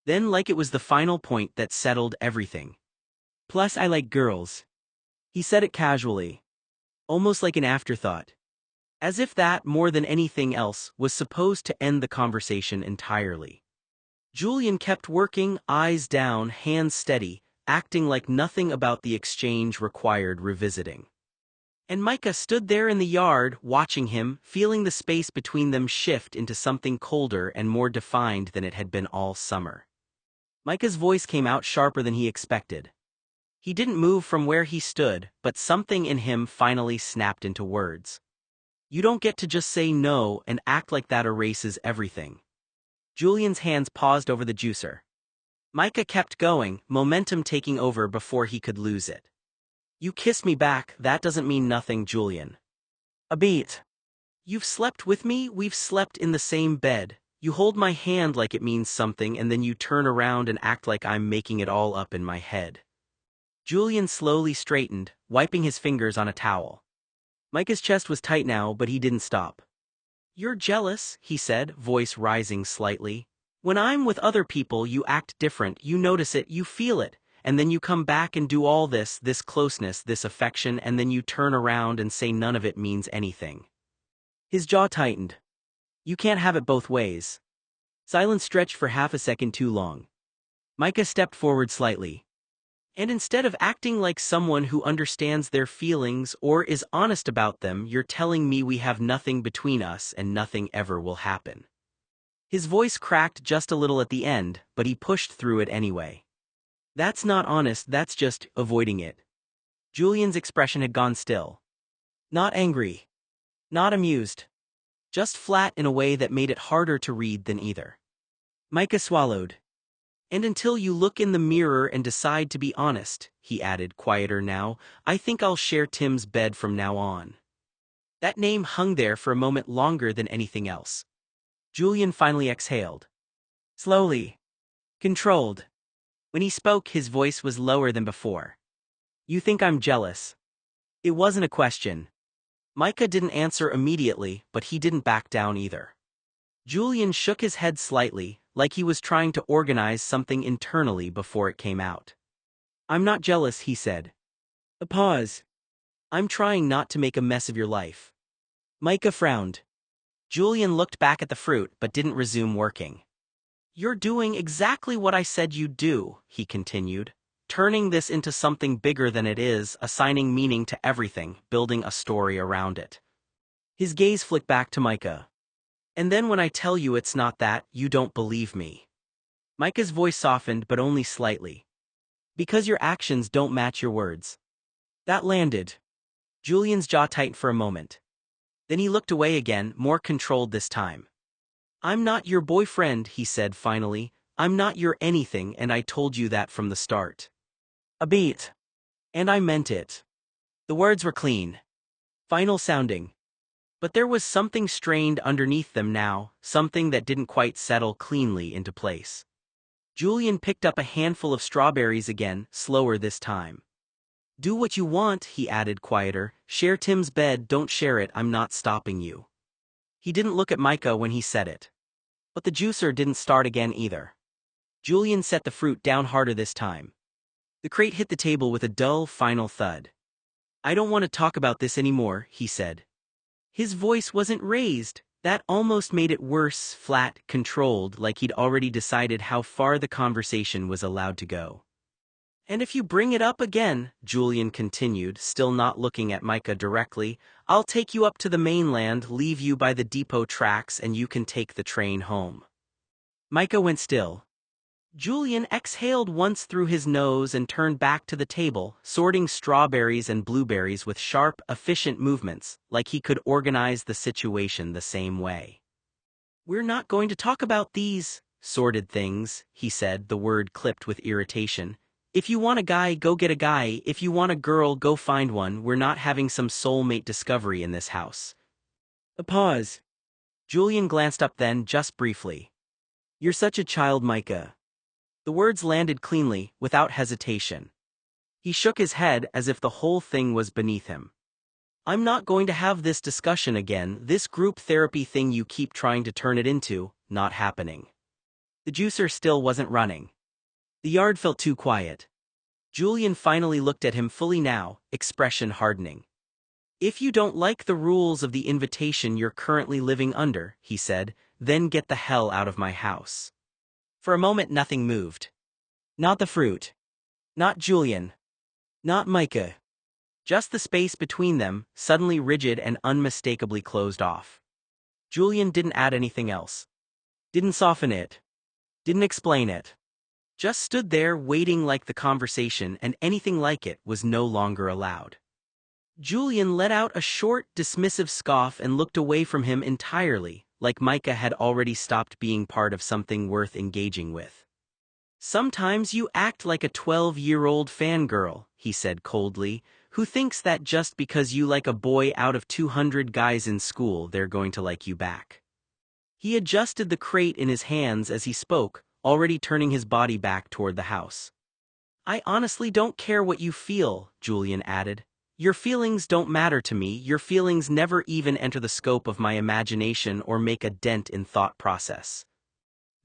Then, like it was the final point that settled everything. Plus, I like girls. He said it casually. Almost like an afterthought. As if that, more than anything else, was supposed to end the conversation entirely. Julian kept working, eyes down, hands steady, acting like nothing about the exchange required revisiting. And Micah stood there in the yard, watching him, feeling the space between them shift into something colder and more defined than it had been all summer. Micah's voice came out sharper than he expected. He didn't move from where he stood, but something in him finally snapped into words. You don't get to just say no and act like that erases everything. Julian's hands paused over the juicer. Micah kept going, momentum taking over before he could lose it. You kissed me back, that doesn't mean nothing, Julian. A beat. You've slept with me, we've slept in the same bed. You hold my hand like it means something and then you turn around and act like I'm making it all up in my head. Julian slowly straightened, wiping his fingers on a towel. Micah's chest was tight now, but he didn't stop. You're jealous, he said, voice rising slightly. When I'm with other people you act different, you notice it, you feel it. And then you come back and do all this closeness, this affection, and then you turn around and say none of it means anything. His jaw tightened. You can't have it both ways. Silence stretched for half a second too long. Micah stepped forward slightly. And instead of acting like someone who understands their feelings or is honest about them, you're telling me we have nothing between us and nothing ever will happen. His voice cracked just a little at the end, but he pushed through it anyway. That's not honest, that's just avoiding it. Julian's expression had gone still. Not angry. Not amused. Just flat in a way that made it harder to read than either. Micah swallowed. And until you look in the mirror and decide to be honest, he added, quieter now, I think I'll share Tim's bed from now on. That name hung there for a moment longer than anything else. Julian finally exhaled. Slowly. Controlled. When he spoke, his voice was lower than before. You think I'm jealous? It wasn't a question. Micah didn't answer immediately, but he didn't back down either. Julian shook his head slightly, like he was trying to organize something internally before it came out. I'm not jealous, he said. A pause. I'm trying not to make a mess of your life. Micah frowned. Julian looked back at the fruit but didn't resume working. You're doing exactly what I said you'd do, he continued, turning this into something bigger than it is, assigning meaning to everything, building a story around it. His gaze flicked back to Micah. And then when I tell you it's not that, you don't believe me. Micah's voice softened but only slightly. Because your actions don't match your words. That landed. Julian's jaw tightened for a moment. Then he looked away again, more controlled this time. I'm not your boyfriend, he said finally. I'm not your anything, and I told you that from the start. A beat. And I meant it. The words were clean. Final sounding. But there was something strained underneath them now, something that didn't quite settle cleanly into place. Julian picked up a handful of strawberries again, slower this time. Do what you want, he added quieter. Share Tim's bed, don't share it, I'm not stopping you. He didn't look at Micah when he said it. But the juicer didn't start again either. Julian set the fruit down harder this time. The crate hit the table with a dull, final thud. I don't want to talk about this anymore, he said. His voice wasn't raised. That almost made it worse, flat, controlled, like he'd already decided how far the conversation was allowed to go. And if you bring it up again, Julian continued, still not looking at Micah directly, I'll take you up to the mainland, leave you by the depot tracks, and you can take the train home. Micah went still. Julian exhaled once through his nose and turned back to the table, sorting strawberries and blueberries with sharp, efficient movements, like he could organize the situation the same way. We're not going to talk about these sordid things, he said, the word clipped with irritation. If you want a guy, go get a guy. If you want a girl, go find one. We're not having some soulmate discovery in this house. A pause. Julian glanced up then, just briefly. You're such a child, Micah. The words landed cleanly, without hesitation. He shook his head as if the whole thing was beneath him. I'm not going to have this discussion again, this group therapy thing you keep trying to turn it into, not happening. The juicer still wasn't running. The yard felt too quiet. Julian finally looked at him fully now, expression hardening. If you don't like the rules of the invitation you're currently living under, he said, then get the hell out of my house. For a moment nothing moved. Not the fruit. Not Julian. Not Micah. Just the space between them, suddenly rigid and unmistakably closed off. Julian didn't add anything else. Didn't soften it. Didn't explain it. Just stood there waiting like the conversation and anything like it was no longer allowed. Julian let out a short, dismissive scoff and looked away from him entirely, like Micah had already stopped being part of something worth engaging with. "Sometimes you act like a 12-year-old fangirl," he said coldly, "who thinks that just because you like a boy out of 200 guys in school they're going to like you back." He adjusted the crate in his hands as he spoke, already turning his body back toward the house. "I honestly don't care what you feel," Julian added. "Your feelings don't matter to me. Your feelings never even enter the scope of my imagination or make a dent in thought process."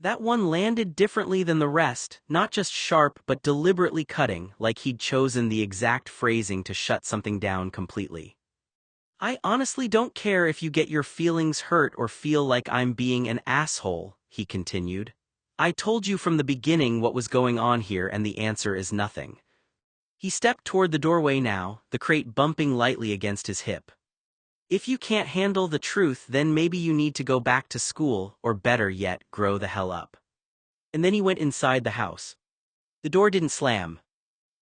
That one landed differently than the rest, not just sharp but deliberately cutting, like he'd chosen the exact phrasing to shut something down completely. "I honestly don't care if you get your feelings hurt or feel like I'm being an asshole," he continued. "I told you from the beginning what was going on here and the answer is nothing." He stepped toward the doorway now, the crate bumping lightly against his hip. "If you can't handle the truth, then maybe you need to go back to school, or better yet, grow the hell up." And then he went inside the house. The door didn't slam.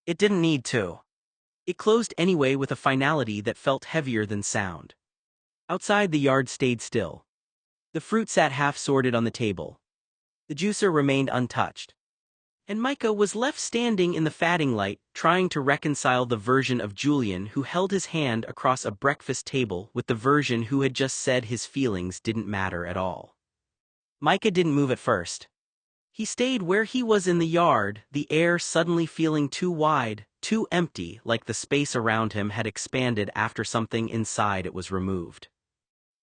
It didn't need to. It closed anyway with a finality that felt heavier than sound. Outside, the yard stayed still. The fruit sat half-sorted on the table. The juicer remained untouched. And Micah was left standing in the fatting light, trying to reconcile the version of Julian who held his hand across a breakfast table with the version who had just said his feelings didn't matter at all. Micah didn't move at first. He stayed where he was in the yard, the air suddenly feeling too wide, too empty, like the space around him had expanded after something inside it was removed.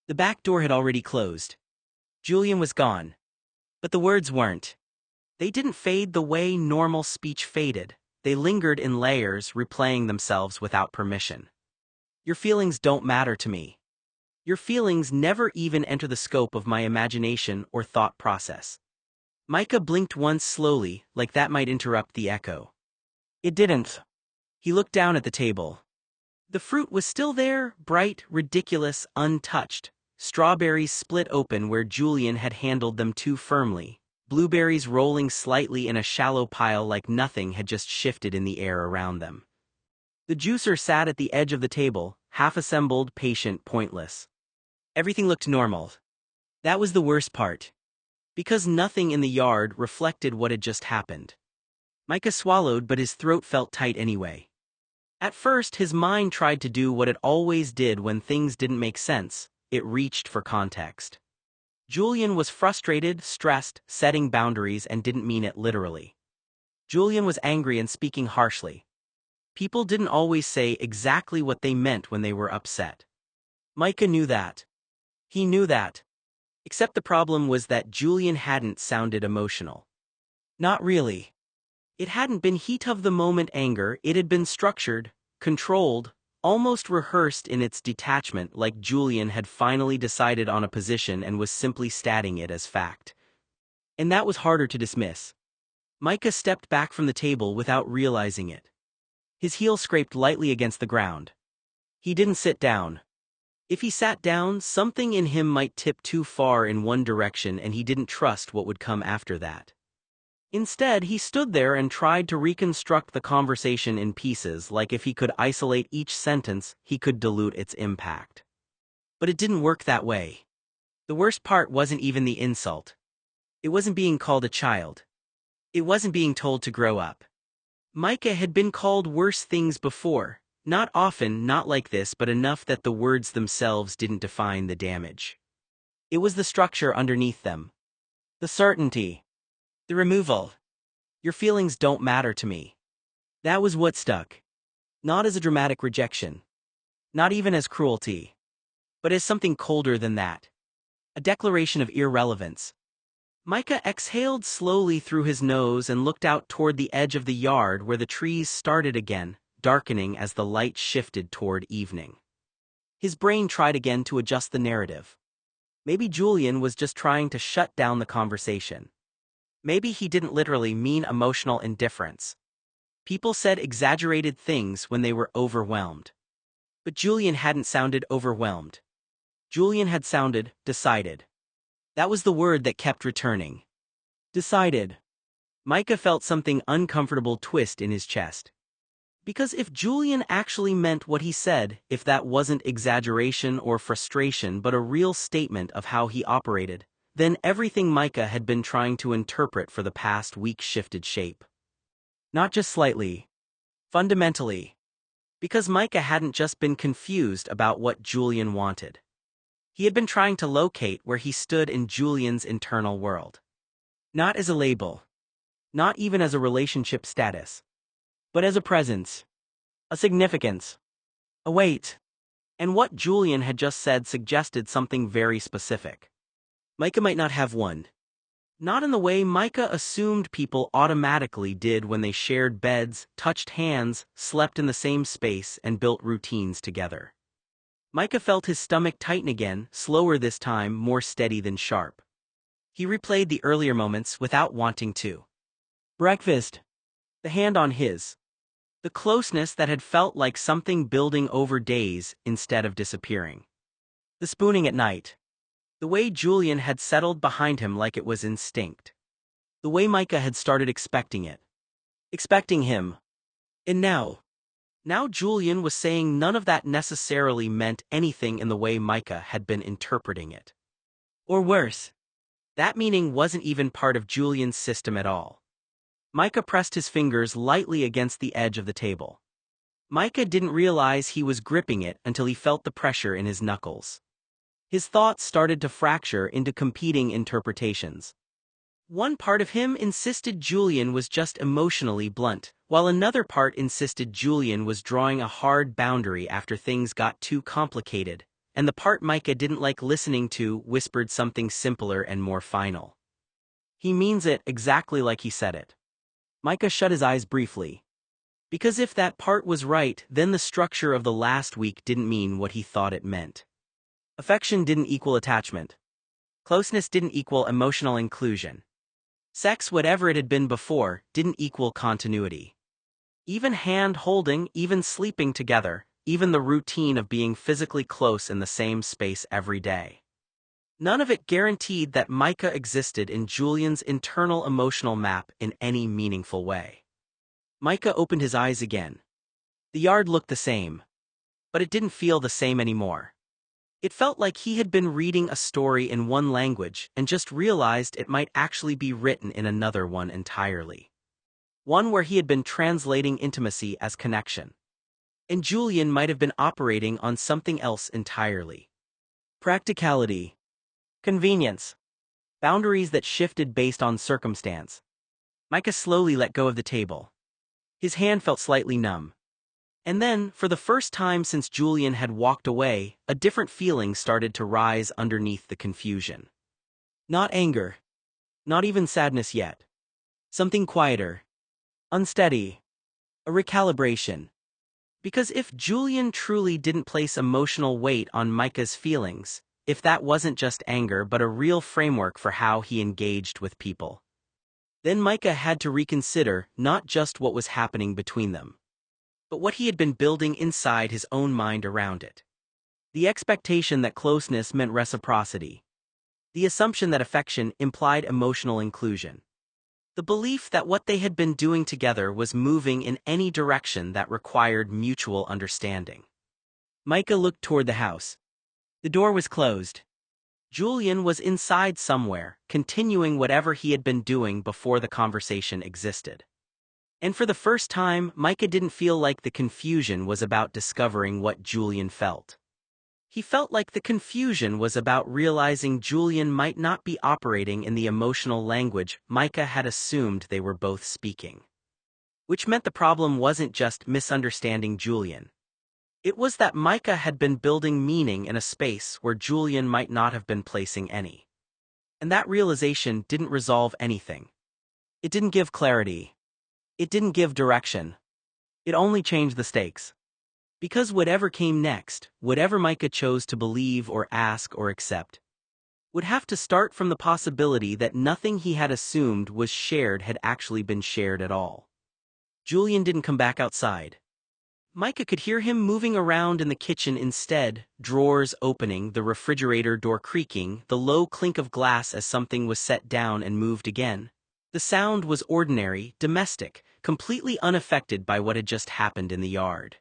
The back door had already closed. Julian was gone. But the words weren't. They didn't fade the way normal speech faded. They lingered in layers, replaying themselves without permission. "Your feelings don't matter to me. Your feelings never even enter the scope of my imagination or thought process." Micah blinked once slowly, like that might interrupt the echo. It didn't. He looked down at the table. The fruit was still there, bright, ridiculous, untouched. Strawberries split open where Julian had handled them too firmly. Blueberries rolling slightly in a shallow pile like nothing had just shifted in the air around them. The juicer sat at the edge of the table, half-assembled, patient, pointless. Everything looked normal. That was the worst part. Because nothing in the yard reflected what had just happened. Micah swallowed, but his throat felt tight anyway. At first, his mind tried to do what it always did when things didn't make sense. It reached for context. Julian was frustrated, stressed, setting boundaries, and didn't mean it literally. Julian was angry and speaking harshly. People didn't always say exactly what they meant when they were upset. Micah knew that. He knew that. Except the problem was that Julian hadn't sounded emotional. Not really. It hadn't been heat-of-the-moment anger, it had been structured, controlled, almost rehearsed in its detachment, like Julian had finally decided on a position and was simply stating it as fact. And that was harder to dismiss. Micah stepped back from the table without realizing it. His heel scraped lightly against the ground. He didn't sit down. If he sat down, something in him might tip too far in one direction and he didn't trust what would come after that. Instead, he stood there and tried to reconstruct the conversation in pieces, like if he could isolate each sentence, he could dilute its impact. But it didn't work that way. The worst part wasn't even the insult. It wasn't being called a child. It wasn't being told to grow up. Micah had been called worse things before, not often, not like this, but enough that the words themselves didn't define the damage. It was the structure underneath them. The certainty. The removal. "Your feelings don't matter to me." That was what stuck. Not as a dramatic rejection. Not even as cruelty. But as something colder than that. A declaration of irrelevance. Micah exhaled slowly through his nose and looked out toward the edge of the yard where the trees started again, darkening as the light shifted toward evening. His brain tried again to adjust the narrative. Maybe Julian was just trying to shut down the conversation. Maybe he didn't literally mean emotional indifference. People said exaggerated things when they were overwhelmed. But Julian hadn't sounded overwhelmed. Julian had sounded decided. That was the word that kept returning. Decided. Micah felt something uncomfortable twist in his chest. Because if Julian actually meant what he said, if that wasn't exaggeration or frustration but a real statement of how he operated, then everything Micah had been trying to interpret for the past week shifted shape. Not just slightly. Fundamentally. Because Micah hadn't just been confused about what Julian wanted. He had been trying to locate where he stood in Julian's internal world. Not as a label. Not even as a relationship status. But as a presence. A significance. A weight. And what Julian had just said suggested something very specific. Micah might not have one. Not in the way Micah assumed people automatically did when they shared beds, touched hands, slept in the same space, and built routines together. Micah felt his stomach tighten again, slower this time, more steady than sharp. He replayed the earlier moments without wanting to. Breakfast. The hand on his. The closeness that had felt like something building over days instead of disappearing. The spooning at night. The way Julian had settled behind him like it was instinct. The way Micah had started expecting it. Expecting him. And now Julian was saying none of that necessarily meant anything in the way Micah had been interpreting it. Or worse, that meaning wasn't even part of Julian's system at all. Micah pressed his fingers lightly against the edge of the table. Micah didn't realize he was gripping it until he felt the pressure in his knuckles. His thoughts started to fracture into competing interpretations. One part of him insisted Julian was just emotionally blunt, while another part insisted Julian was drawing a hard boundary after things got too complicated, and the part Micah didn't like listening to whispered something simpler and more final. He means it exactly like he said it. Micah shut his eyes briefly. Because if that part was right, then the structure of the last week didn't mean what he thought it meant. Affection didn't equal attachment. Closeness didn't equal emotional inclusion. Sex, whatever it had been before, didn't equal continuity. Even hand-holding, even sleeping together, even the routine of being physically close in the same space every day. None of it guaranteed that Micah existed in Julian's internal emotional map in any meaningful way. Micah opened his eyes again. The yard looked the same. But it didn't feel the same anymore. It felt like he had been reading a story in one language and just realized it might actually be written in another one entirely. One where he had been translating intimacy as connection. And Julian might have been operating on something else entirely. Practicality. Convenience. Boundaries that shifted based on circumstance. Micah slowly let go of the table. His hand felt slightly numb. And then, for the first time since Julian had walked away, a different feeling started to rise underneath the confusion. Not anger. Not even sadness yet. Something quieter. Unsteady. A recalibration. Because if Julian truly didn't place emotional weight on Micah's feelings, if that wasn't just anger but a real framework for how he engaged with people, then Micah had to reconsider not just what was happening between them, but what he had been building inside his own mind around it. The expectation that closeness meant reciprocity. The assumption that affection implied emotional inclusion. The belief that what they had been doing together was moving in any direction that required mutual understanding. Micah looked toward the house. The door was closed. Julian was inside somewhere, continuing whatever he had been doing before the conversation existed. And for the first time, Micah didn't feel like the confusion was about discovering what Julian felt. He felt like the confusion was about realizing Julian might not be operating in the emotional language Micah had assumed they were both speaking. Which meant the problem wasn't just misunderstanding Julian. It was that Micah had been building meaning in a space where Julian might not have been placing any. And that realization didn't resolve anything. It didn't give clarity. It didn't give direction. It only changed the stakes. Because whatever came next, whatever Micah chose to believe or ask or accept, would have to start from the possibility that nothing he had assumed was shared had actually been shared at all. Julian didn't come back outside. Micah could hear him moving around in the kitchen instead, drawers opening, the refrigerator door creaking, the low clink of glass as something was set down and moved again. The sound was ordinary, domestic, completely unaffected by what had just happened in the yard.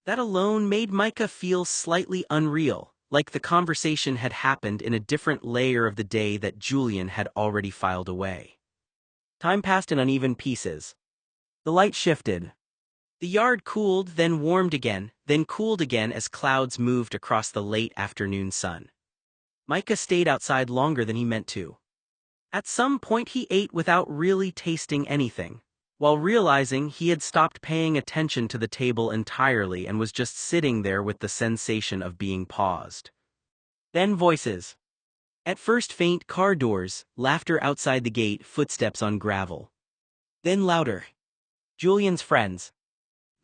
That alone made Micah feel slightly unreal, like the conversation had happened in a different layer of the day that Julian had already filed away. Time passed in uneven pieces. The light shifted. The yard cooled, then warmed again, then cooled again as clouds moved across the late afternoon sun. Micah stayed outside longer than he meant to. At some point he ate without really tasting anything, while realizing he had stopped paying attention to the table entirely and was just sitting there with the sensation of being paused. Then voices. At first faint car doors, laughter outside the gate, footsteps on gravel. Then louder. Julian's friends.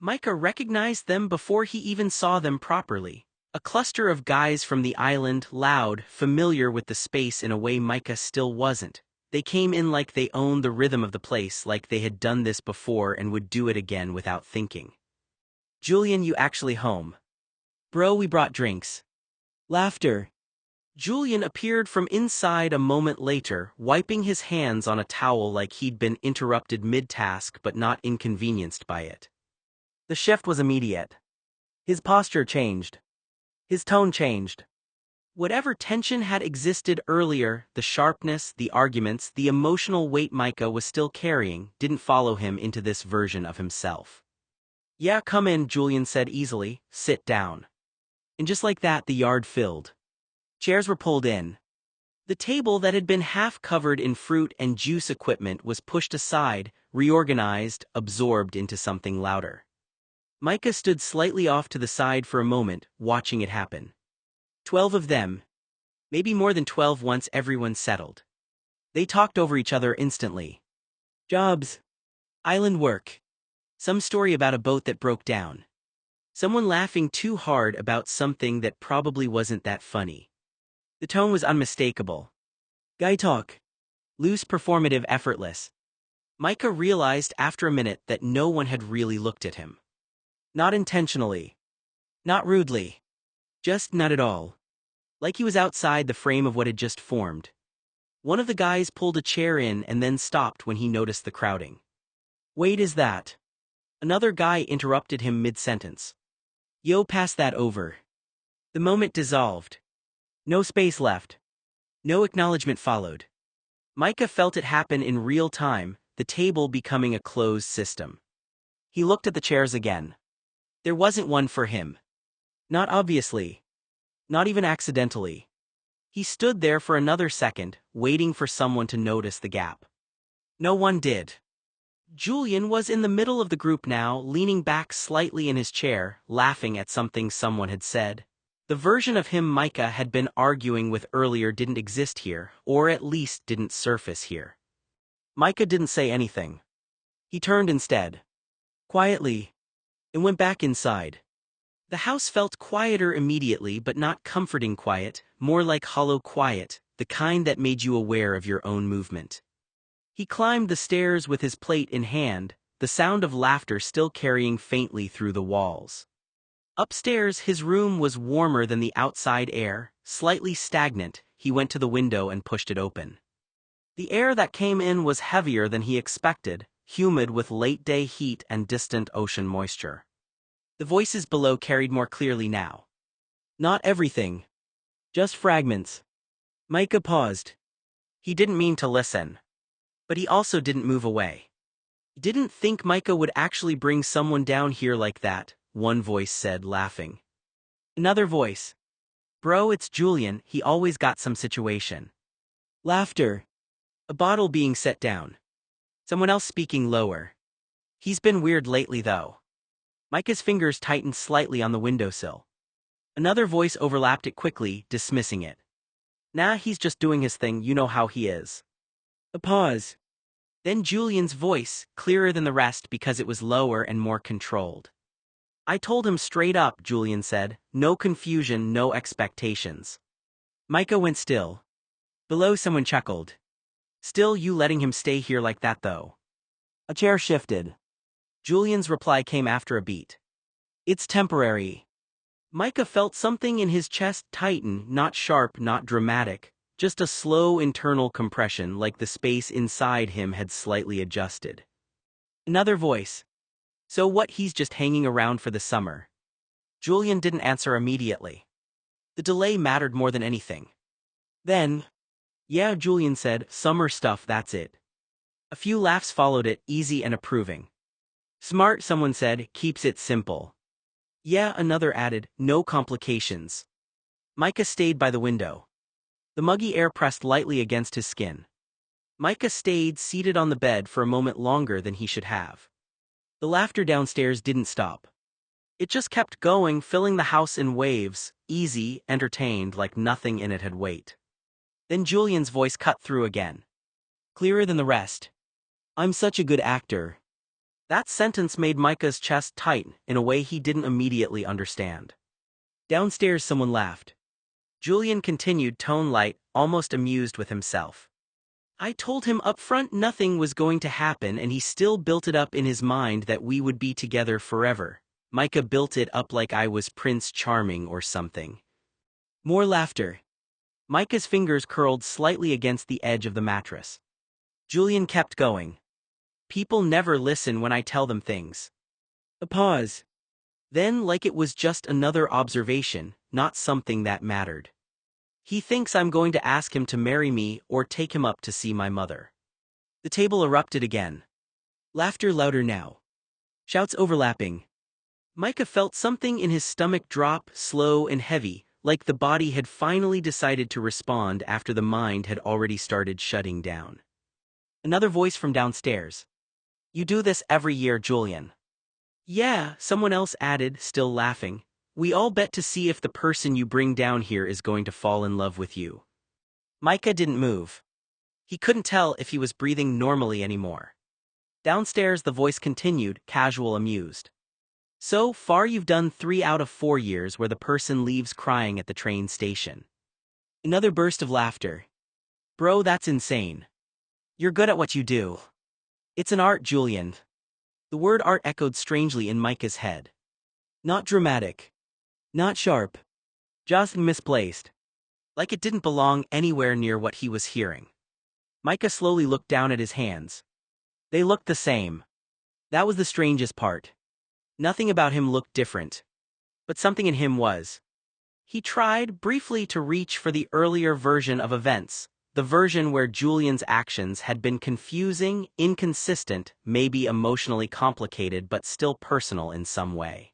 Micah recognized them before he even saw them properly. A cluster of guys from the island, loud, familiar with the space in a way Micah still wasn't. They came in like they owned the rhythm of the place, like they had done this before and would do it again without thinking. Julian, you actually home? Bro, we brought drinks. Laughter. Julian appeared from inside a moment later, wiping his hands on a towel like he'd been interrupted mid-task but not inconvenienced by it. The shift was immediate. His posture changed. His tone changed. Whatever tension had existed earlier, the sharpness, the arguments, the emotional weight Micah was still carrying, didn't follow him into this version of himself. Yeah, come in, Julian said easily. Sit down. And just like that, the yard filled. Chairs were pulled in. The table that had been half covered in fruit and juice equipment was pushed aside, reorganized, absorbed into something louder. Micah stood slightly off to the side for a moment, watching it happen. 12 of them. Maybe more than 12 once everyone settled. They talked over each other instantly. Jobs. Island work. Some story about a boat that broke down. Someone laughing too hard about something that probably wasn't that funny. The tone was unmistakable. Guy talk. Loose, performative, effortless. Micah realized after a minute that no one had really looked at him. Not intentionally. Not rudely. Just not at all. Like he was outside the frame of what had just formed. One of the guys pulled a chair in and then stopped when he noticed the crowding. Wait, is that? Another guy interrupted him mid-sentence. Yo, pass that over. The moment dissolved. No space left. No acknowledgement followed. Micah felt it happen in real time, the table becoming a closed system. He looked at the chairs again. There wasn't one for him. Not obviously. Not even accidentally. He stood there for another second, waiting for someone to notice the gap. No one did. Julian was in the middle of the group now, leaning back slightly in his chair, laughing at something someone had said. The version of him Micah had been arguing with earlier didn't exist here, or at least didn't surface here. Micah didn't say anything. He turned instead. Quietly. And went back inside. The house felt quieter immediately, but not comforting quiet, more like hollow quiet, the kind that made you aware of your own movement. He climbed the stairs with his plate in hand, the sound of laughter still carrying faintly through the walls. Upstairs, his room was warmer than the outside air, slightly stagnant. He went to the window and pushed it open. The air that came in was heavier than he expected, humid with late-day heat and distant ocean moisture. The voices below carried more clearly now. Not everything. Just fragments. Micah paused. He didn't mean to listen. But he also didn't move away. He didn't think Micah would actually bring someone down here like that, one voice said, laughing. Another voice. Bro, it's Julian, he always got some situation. Laughter. A bottle being set down. Someone else speaking lower. He's been weird lately though. Micah's fingers tightened slightly on the windowsill. Another voice overlapped it quickly, dismissing it. Nah, he's just doing his thing, you know how he is. A pause. Then Julian's voice, clearer than the rest because it was lower and more controlled. I told him straight up, Julian said, no confusion, no expectations. Micah went still. Below someone chuckled. Still you letting him stay here like that though? A chair shifted. Julian's reply came after a beat. It's temporary. Micah felt something in his chest tighten, not sharp, not dramatic, just a slow internal compression like the space inside him had slightly adjusted. Another voice. So what, he's just hanging around for the summer? Julian didn't answer immediately. The delay mattered more than anything. Then, yeah, Julian said, summer stuff, that's it. A few laughs followed it, easy and approving. Smart, someone said, keeps it simple. Yeah, another added, no complications. Micah stayed by the window. The muggy air pressed lightly against his skin. Micah stayed seated on the bed for a moment longer than he should have. The laughter downstairs didn't stop. It just kept going, filling the house in waves, easy, entertained, like nothing in it had weight. Then Julian's voice cut through again. Clearer than the rest. I'm such a good actor. That sentence made Micah's chest tighten in a way he didn't immediately understand. Downstairs someone laughed. Julian continued, tone light, almost amused with himself. I told him up front nothing was going to happen, and he still built it up in his mind that we would be together forever. Micah built it up like I was Prince Charming or something. More laughter. Micah's fingers curled slightly against the edge of the mattress. Julian kept going. People never listen when I tell them things. A pause. Then, like it was just another observation, not something that mattered. He thinks I'm going to ask him to marry me or take him up to see my mother. The table erupted again. Laughter louder now. Shouts overlapping. Micah felt something in his stomach drop, slow and heavy, like the body had finally decided to respond after the mind had already started shutting down. Another voice from downstairs. You do this every year, Julian. Yeah, someone else added, still laughing. We all bet to see if the person you bring down here is going to fall in love with you. Micah didn't move. He couldn't tell if he was breathing normally anymore. Downstairs the voice continued, casual, amused. So far you've done 3 out of 4 years where the person leaves crying at the train station. Another burst of laughter. Bro, that's insane. You're good at what you do. It's an art, Julian. The word art echoed strangely in Micah's head. Not dramatic. Not sharp. Just misplaced. Like it didn't belong anywhere near what he was hearing. Micah slowly looked down at his hands. They looked the same. That was the strangest part. Nothing about him looked different. But something in him was. He tried briefly to reach for the earlier version of events, the version where Julian's actions had been confusing, inconsistent, maybe emotionally complicated but still personal in some way.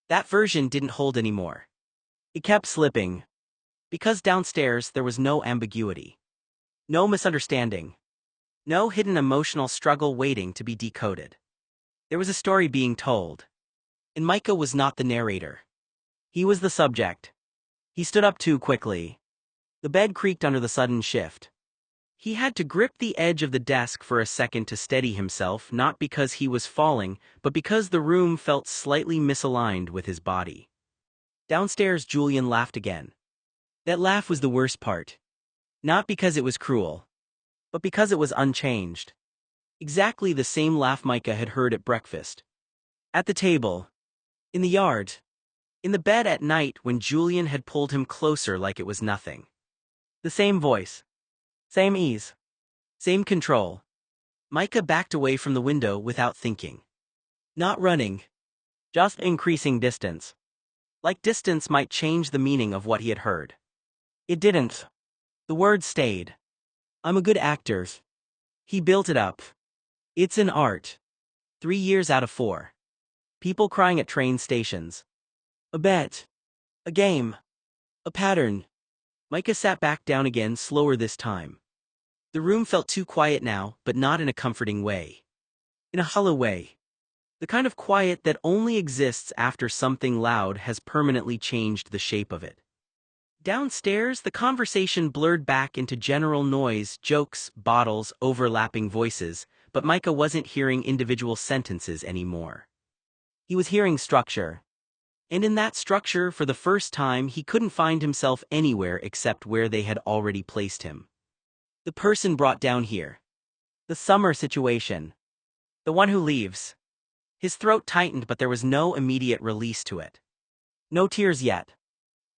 That version didn't hold anymore. It kept slipping. Because downstairs there was no ambiguity. No misunderstanding. No hidden emotional struggle waiting to be decoded. There was a story being told. And Micah was not the narrator. He was the subject. He stood up too quickly. The bed creaked under the sudden shift. He had to grip the edge of the desk for a second to steady himself, not because he was falling, but because the room felt slightly misaligned with his body. Downstairs Julian laughed again. That laugh was the worst part. Not because it was cruel, but because it was unchanged. Exactly the same laugh Micah had heard at breakfast. At the table. In the yard. In the bed at night when Julian had pulled him closer like it was nothing. The same voice. Same ease. Same control. Micah backed away from the window without thinking. Not running. Just increasing distance. Like distance might change the meaning of what he had heard. It didn't. The word stayed. I'm a good actor. He built it up. It's an art. 3 years out of 4. People crying at train stations. A bet. A game. A pattern. Micah sat back down again, slower this time. The room felt too quiet now, but not in a comforting way. In a hollow way. The kind of quiet that only exists after something loud has permanently changed the shape of it. Downstairs, the conversation blurred back into general noise, jokes, bottles, overlapping voices, but Micah wasn't hearing individual sentences anymore. He was hearing structure. And in that structure, for the first time, he couldn't find himself anywhere except where they had already placed him. The person brought down here. The summer situation. The one who leaves. His throat tightened, but there was no immediate release to it. No tears yet.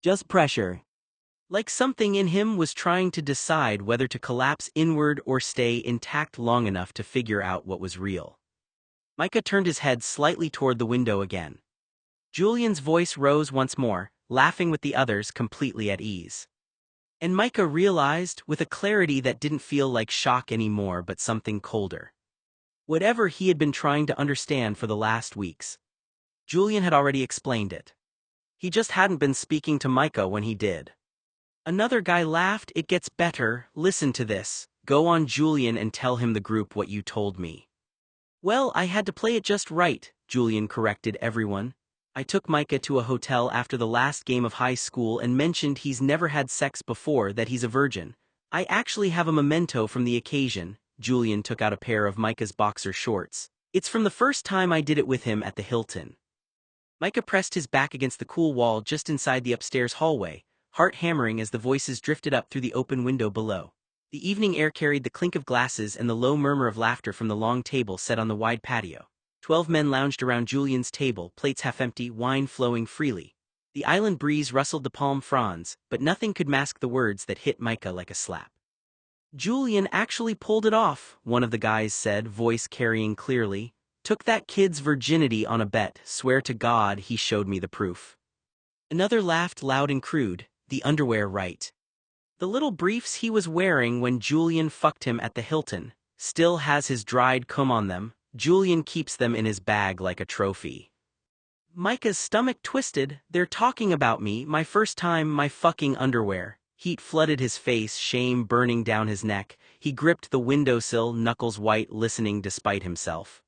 Just pressure. Like something in him was trying to decide whether to collapse inward or stay intact long enough to figure out what was real. Micah turned his head slightly toward the window again. Julian's voice rose once more, laughing with the others, completely at ease. And Micah realized, with a clarity that didn't feel like shock anymore but something colder. Whatever he had been trying to understand for the last weeks, Julian had already explained it. He just hadn't been speaking to Micah when he did. Another guy laughed. It gets better, listen to this. Go on, Julian, and tell him the group what you told me. Well, I had to play it just right, Julian corrected everyone. I took Micah to a hotel after the last game of high school and mentioned he's never had sex before, that he's a virgin. I actually have a memento from the occasion. Julian took out a pair of Micah's boxer shorts. It's from the first time I did it with him at the Hilton. Micah pressed his back against the cool wall just inside the upstairs hallway, heart hammering as the voices drifted up through the open window below. The evening air carried the clink of glasses and the low murmur of laughter from the long table set on the wide patio. 12 men lounged around Julian's table, plates half empty, wine flowing freely. The island breeze rustled the palm fronds, but nothing could mask the words that hit Micah like a slap. Julian actually pulled it off, one of the guys said, voice carrying clearly. Took that kid's virginity on a bet, swear to God he showed me the proof. Another laughed loud and crude, the underwear right. The little briefs he was wearing when Julian fucked him at the Hilton still has his dried cum on them. Julian keeps them in his bag like a trophy. Micah's stomach twisted. They're talking about me, my first time, my fucking underwear. Heat flooded his face, shame burning down his neck. He gripped the windowsill, knuckles white, listening despite himself.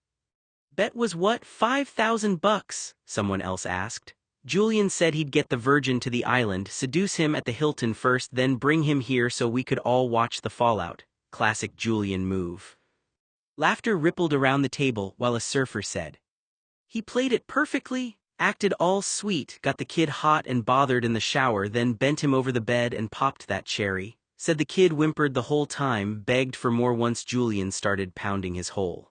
Bet was what, $5,000? Someone else asked. Julian said he'd get the virgin to the island, seduce him at the Hilton first, then bring him here so we could all watch the fallout. Classic Julian move. Laughter rippled around the table while a surfer said, he played it perfectly, acted all sweet, got the kid hot and bothered in the shower, then bent him over the bed and popped that cherry. Said the kid whimpered the whole time, begged for more once Julian started pounding his hole.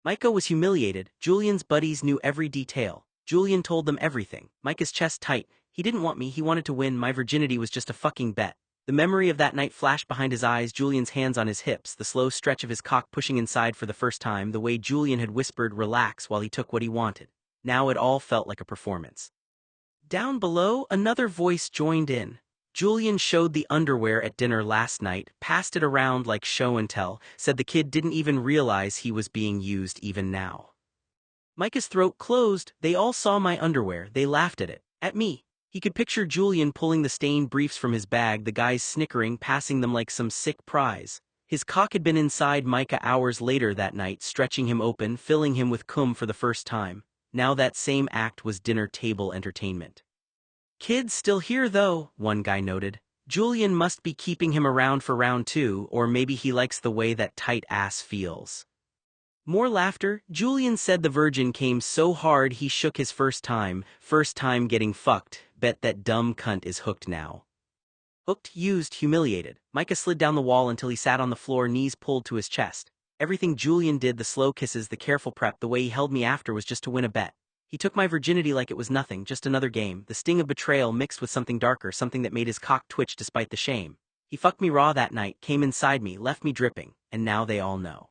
Micah was humiliated. Julian's buddies knew every detail. Julian told them everything. Micah's chest tight. He didn't want me, he wanted to win. My virginity was just a fucking bet. The memory of that night flashed behind his eyes, Julian's hands on his hips, the slow stretch of his cock pushing inside for the first time, the way Julian had whispered relax while he took what he wanted. Now it all felt like a performance. Down below, another voice joined in. Julian showed the underwear at dinner last night, passed it around like show and tell, said the kid didn't even realize he was being used even now. Micah's throat closed. They all saw my underwear. They laughed at it. At me. He could picture Julian pulling the stained briefs from his bag, the guys snickering, passing them like some sick prize. His cock had been inside Micah hours later that night, stretching him open, filling him with cum for the first time. Now that same act was dinner table entertainment. Kid's still here though, one guy noted. Julian must be keeping him around for round 2, or maybe he likes the way that tight ass feels. More laughter. Julian said the virgin came so hard he shook his first time getting fucked. Bet that dumb cunt is hooked now. Hooked, used, humiliated. Micah slid down the wall until he sat on the floor, knees pulled to his chest. Everything Julian did, the slow kisses, the careful prep, the way he held me after, was just to win a bet. He took my virginity like it was nothing, just another game, the sting of betrayal mixed with something darker, something that made his cock twitch despite the shame. He fucked me raw that night, came inside me, left me dripping, and now they all know.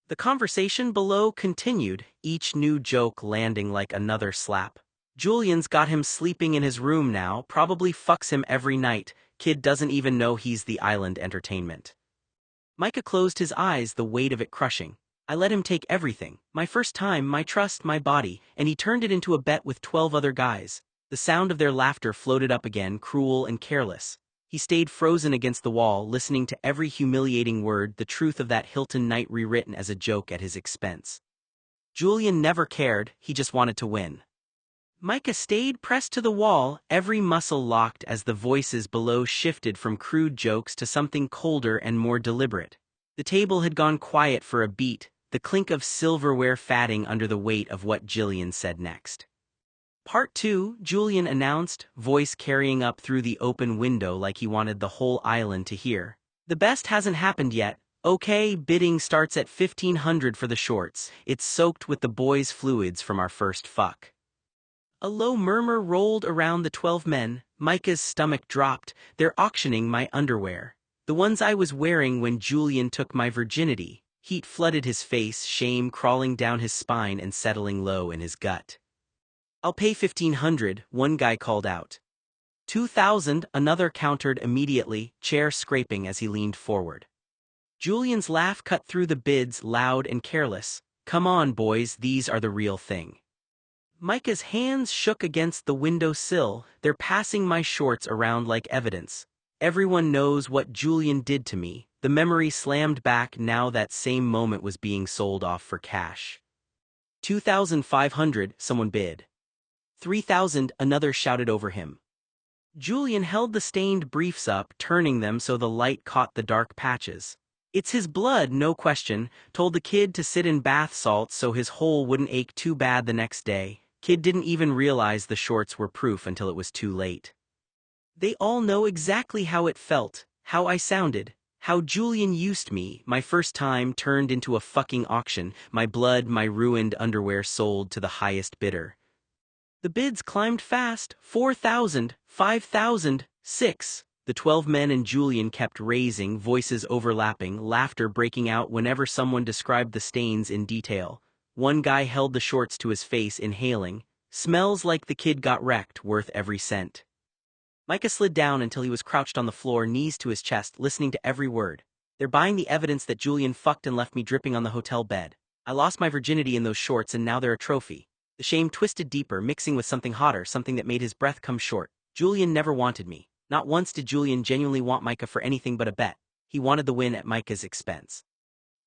The conversation below continued, each new joke landing like another slap. Julian's got him sleeping in his room now, probably fucks him every night. Kid doesn't even know he's the island entertainment. Micah closed his eyes, the weight of it crushing. I let him take everything, my first time, my trust, my body, and he turned it into a bet with 12 other guys. The sound of their laughter floated up again, cruel and careless. He stayed frozen against the wall, listening to every humiliating word, the truth of that Hilton night rewritten as a joke at his expense. Julian never cared, he just wanted to win. Micah stayed pressed to the wall, every muscle locked as the voices below shifted from crude jokes to something colder and more deliberate. The table had gone quiet for a beat, the clink of silverware fatting under the weight of what Jillian said next. Part 2, Julian announced, voice carrying up through the open window like he wanted the whole island to hear. The best hasn't happened yet, Okay, bidding starts at 1500 for the shorts. It's soaked with the boys' fluids from our first fuck. A low murmur rolled around the 12 men. Micah's stomach dropped. They're auctioning my underwear. The ones I was wearing when Julian took my virginity. Heat flooded his face, shame crawling down his spine and settling low in his gut. I'll pay 1500, one guy called out. 2000, another countered immediately, chair scraping as he leaned forward. Julian's laugh cut through the bids, loud and careless. Come on, boys, these are the real thing. Micah's hands shook against the window sill. They're passing my shorts around like evidence. Everyone knows what Julian did to me. The memory slammed back now that same moment was being sold off for cash. 2,500, someone bid. 3,000, another shouted over him. Julian held the stained briefs up, turning them so the light caught the dark patches. It's his blood, no question. Told the kid to sit in bath salts so his hole wouldn't ache too bad the next day. Kid didn't even realize the shorts were proof until it was too late. They all know exactly how it felt, how I sounded, how Julian used me. My first time turned into a fucking auction, my blood, my ruined underwear sold to the highest bidder. The bids climbed fast, 4,000, 5,000, 6. The 12 men and Julian kept raising, voices overlapping, laughter breaking out whenever someone described the stains in detail. One guy held the shorts to his face, inhaling. Smells like the kid got wrecked, worth every cent. Micah slid down until he was crouched on the floor, knees to his chest, listening to every word. They're buying the evidence that Julian fucked and left me dripping on the hotel bed. I lost my virginity in those shorts and now they're a trophy. The shame twisted deeper, mixing with something hotter, something that made his breath come short. Julian never wanted me. Not once did Julian genuinely want Micah for anything but a bet. He wanted the win at Micah's expense.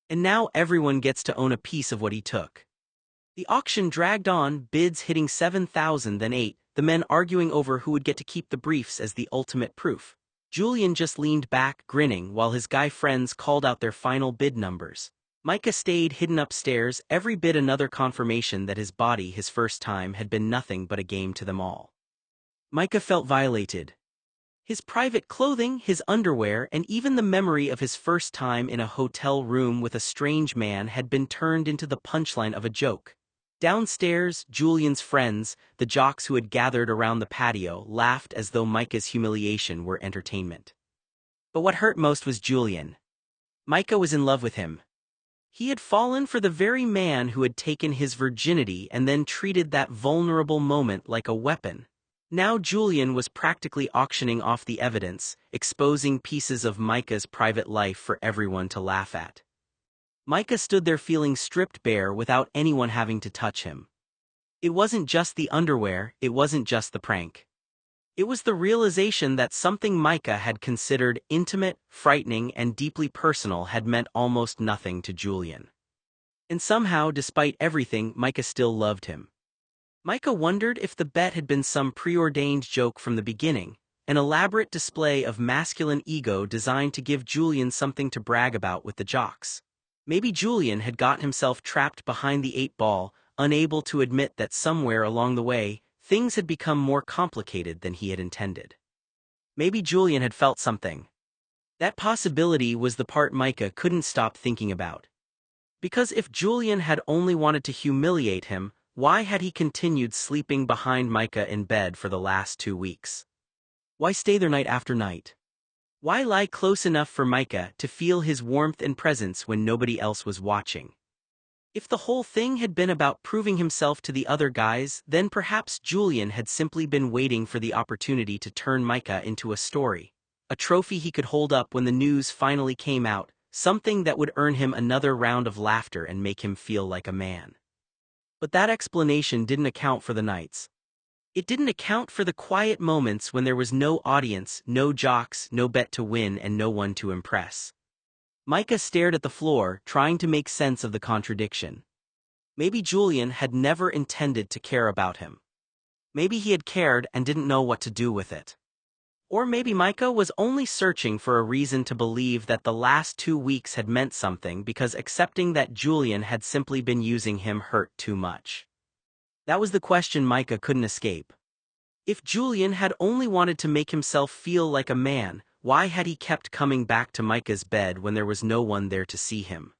And now everyone gets to own a piece of what he took. The auction dragged on, bids hitting 7,000 then 8, the men arguing over who would get to keep the briefs as the ultimate proof. Julian just leaned back, grinning, while his guy friends called out their final bid numbers. Micah stayed hidden upstairs, every bid another confirmation that his body, his first time, had been nothing but a game to them all. Micah felt violated. His private clothing, his underwear, and even the memory of his first time in a hotel room with a strange man had been turned into the punchline of a joke. Downstairs, Julian's friends, the jocks who had gathered around the patio, laughed as though Micah's humiliation were entertainment. But what hurt most was Julian. Micah was in love with him. He had fallen for the very man who had taken his virginity and then treated that vulnerable moment like a weapon. Now Julian was practically auctioning off the evidence, exposing pieces of Micah's private life for everyone to laugh at. Micah stood there feeling stripped bare without anyone having to touch him. It wasn't just the underwear, it wasn't just the prank. It was the realization that something Micah had considered intimate, frightening, and deeply personal had meant almost nothing to Julian. And somehow, despite everything, Micah still loved him. Micah wondered if the bet had been some preordained joke from the beginning, an elaborate display of masculine ego designed to give Julian something to brag about with the jocks. Maybe Julian had got himself trapped behind the 8-ball, unable to admit that somewhere along the way, things had become more complicated than he had intended. Maybe Julian had felt something. That possibility was the part Micah couldn't stop thinking about. Because if Julian had only wanted to humiliate him, why had he continued sleeping behind Micah in bed for the last 2 weeks? Why stay there night after night? Why lie close enough for Micah to feel his warmth and presence when nobody else was watching? If the whole thing had been about proving himself to the other guys, then perhaps Julian had simply been waiting for the opportunity to turn Micah into a story. A trophy he could hold up when the news finally came out, something that would earn him another round of laughter and make him feel like a man. But that explanation didn't account for the nights. It didn't account for the quiet moments when there was no audience, no jocks, no bet to win, and no one to impress. Micah stared at the floor, trying to make sense of the contradiction. Maybe Julian had never intended to care about him. Maybe he had cared and didn't know what to do with it. Or maybe Micah was only searching for a reason to believe that the last 2 weeks had meant something because accepting that Julian had simply been using him hurt too much. That was the question Micah couldn't escape. If Julian had only wanted to make himself feel like a man, Why had he kept coming back to Micah's bed when there was no one there to see him?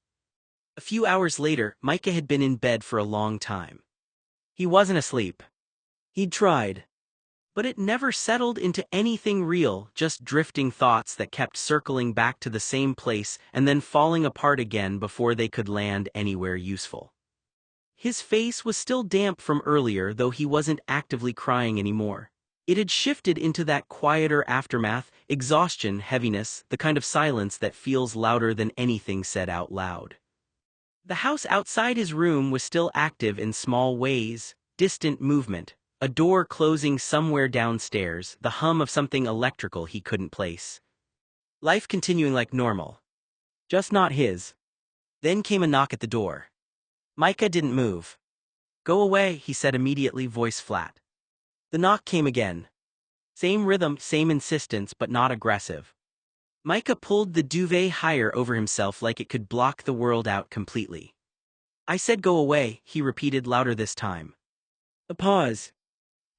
A few hours later, Micah had been in bed for a long time. He wasn't asleep. He'd tried. But it never settled into anything real, just drifting thoughts that kept circling back to the same place and then falling apart again before they could land anywhere useful. His face was still damp from earlier, though he wasn't actively crying anymore. It had shifted into that quieter aftermath, exhaustion, heaviness, the kind of silence that feels louder than anything said out loud. The house outside his room was still active in small ways, distant movement, a door closing somewhere downstairs, the hum of something electrical he couldn't place. Life continuing like normal. Just not his. Then came a knock at the door. Micah didn't move. "Go away," he said immediately, voice flat. The knock came again. Same rhythm, same insistence, but not aggressive. Micah pulled the duvet higher over himself like it could block the world out completely. "I said go away," he repeated louder this time. A pause.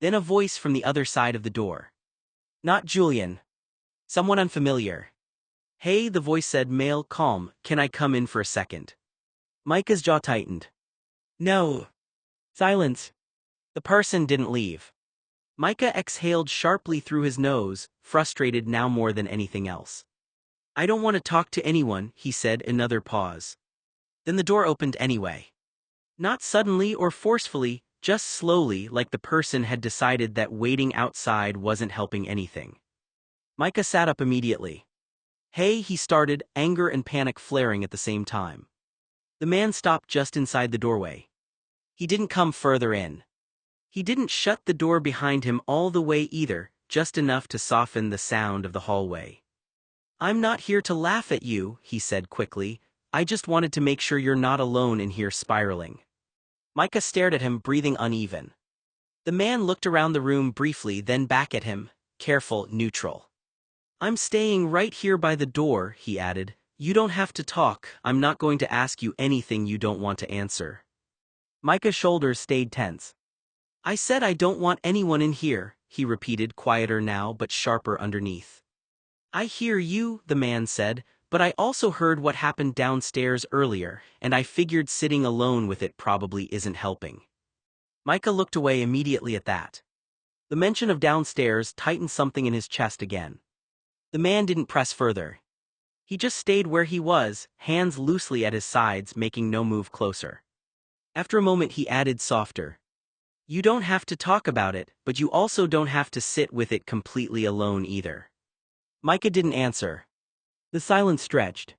Then a voice from the other side of the door. Not Julian. Someone unfamiliar. "Hey," the voice said, male, calm, "can I come in for a second?" Micah's jaw tightened. "No." Silence. The person didn't leave. Micah exhaled sharply through his nose, frustrated now more than anything else. "I don't want to talk to anyone," he said, another pause. Then the door opened anyway. Not suddenly or forcefully, just slowly, like the person had decided that waiting outside wasn't helping anything. Micah sat up immediately. "Hey," he started, anger and panic flaring at the same time. The man stopped just inside the doorway. He didn't come further in. He didn't shut the door behind him all the way either, just enough to soften the sound of the hallway. "I'm not here to laugh at you," he said quickly. "I just wanted to make sure you're not alone in here spiraling." Micah stared at him, breathing uneven. The man looked around the room briefly, then back at him, careful, neutral. "I'm staying right here by the door," he added. "You don't have to talk. I'm not going to ask you anything you don't want to answer." Micah's shoulders stayed tense. "I said I don't want anyone in here," he repeated, quieter now but sharper underneath. "I hear you," the man said, "but I also heard what happened downstairs earlier, and I figured sitting alone with it probably isn't helping." Micah looked away immediately at that. The mention of downstairs tightened something in his chest again. The man didn't press further. He just stayed where he was, hands loosely at his sides, making no move closer. After a moment he added softer, "You don't have to talk about it, but you also don't have to sit with it completely alone either." Micah didn't answer. The silence stretched.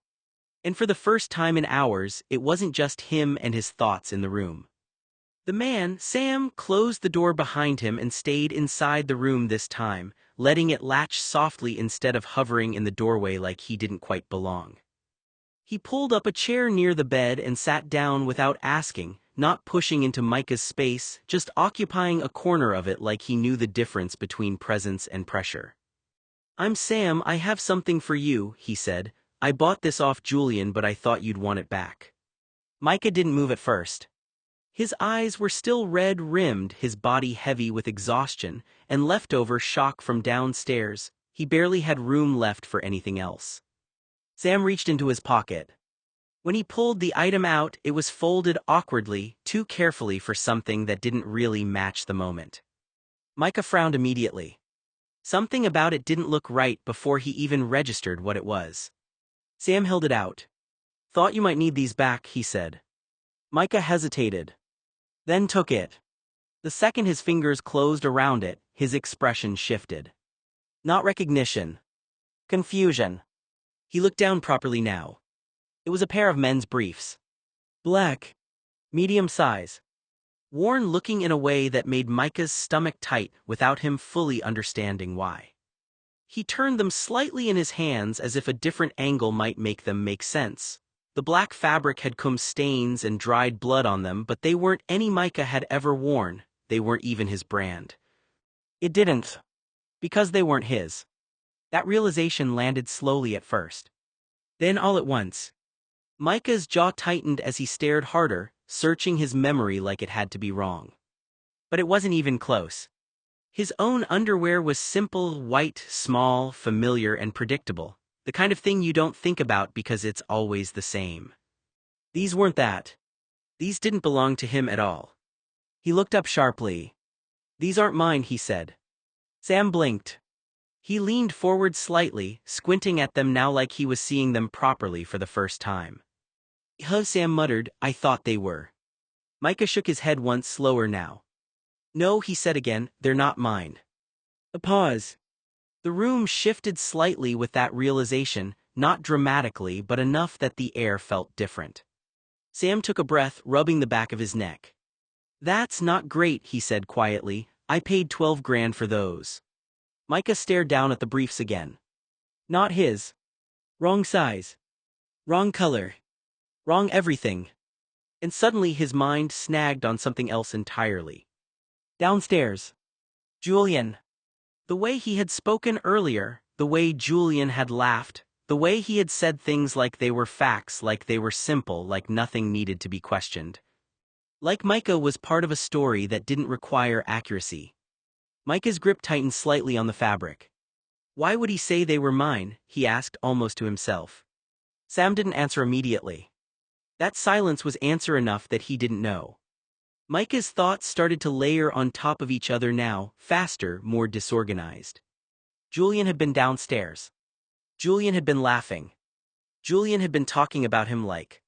And for the first time in hours, it wasn't just him and his thoughts in the room. The man, Sam, closed the door behind him and stayed inside the room this time, letting it latch softly instead of hovering in the doorway like he didn't quite belong. He pulled up a chair near the bed and sat down without asking, not pushing into Micah's space, just occupying a corner of it like he knew the difference between presence and pressure. "I'm Sam, I have something for you," he said. "I bought this off Julian, but I thought you'd want it back." Micah didn't move at first. His eyes were still red-rimmed, his body heavy with exhaustion and leftover shock from downstairs. He barely had room left for anything else. Sam reached into his pocket. When he pulled the item out, it was folded awkwardly, too carefully for something that didn't really match the moment. Micah frowned immediately. Something about it didn't look right before he even registered what it was. Sam held it out. "Thought you might need these back," he said. Micah hesitated. Then took it. The second his fingers closed around it, his expression shifted. Not recognition. Confusion. He looked down properly now. It was a pair of men's briefs. Black. Medium size. Worn, looking in a way that made Micah's stomach tight without him fully understanding why. He turned them slightly in his hands as if a different angle might make them make sense. The black fabric had cum stains and dried blood on them, but they weren't any Micah had ever worn. They weren't even his brand. It didn't. Because they weren't his. That realization landed slowly at first. Then all at once. Micah's jaw tightened as he stared harder, searching his memory like it had to be wrong. But it wasn't even close. His underwear underwear was simple, white, small, familiar, and predictable, the kind of thing you don't think about because it's always the same. These weren't that. These didn't belong to him at all. He looked up sharply. These aren't mine, he said. Sam blinked. He leaned forward slightly, squinting at them now like he was seeing them properly for the first time. Sam muttered, I thought they were. Micah shook his head once slower now. No, he said again, they're not mine. A pause. The room shifted slightly with that realization, not dramatically but enough that the air felt different. Sam took a breath, rubbing the back of his neck. That's not great, he said quietly. I paid 12 grand for those. Micah stared down at the briefs again. Not his. Wrong size. Wrong color. Wrong everything. And suddenly his mind snagged on something else entirely. Downstairs. Julian. The way he had spoken earlier, the way Julian had laughed, the way he had said things like they were facts, like they were simple, like nothing needed to be questioned. Like Micah was part of a story that didn't require accuracy. Micah's grip tightened slightly on the fabric. Why would he say they were mine, he asked almost to himself. Sam didn't answer immediately. That silence was answer enough that he didn't know. Micah's thoughts started to layer on top of each other now, faster, more disorganized. Julian had been downstairs. Julian had been laughing. Julian had been talking about him like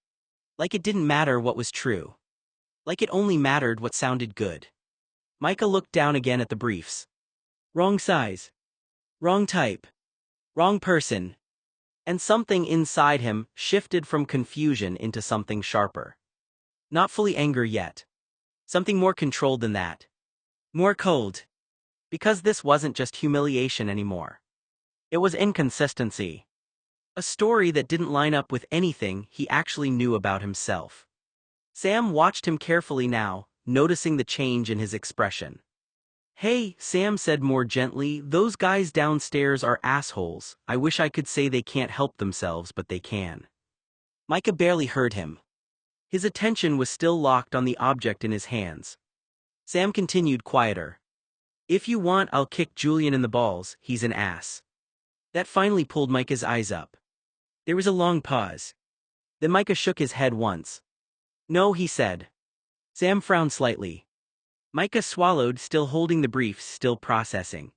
it didn't matter what was true. Like it only mattered what sounded good. Micah looked down again at the briefs. Wrong size. Wrong type. Wrong person. And something inside him shifted from confusion into something sharper. Not fully anger yet. Something more controlled than that. More cold. Because this wasn't just humiliation anymore. It was inconsistency. A story that didn't line up with anything he actually knew about himself. Sam watched him carefully now, noticing the change in his expression. Hey, Sam said more gently, those guys downstairs are assholes. I wish I could say they can't help themselves, but they can. Micah barely heard him. His attention was still locked on the object in his hands. Sam continued quieter. If you want, I'll kick Julian in the balls, he's an ass. That finally pulled Micah's eyes up. There was a long pause. Then Micah shook his head once. No, he said. Sam frowned slightly. Micah swallowed, still holding the briefs, still processing.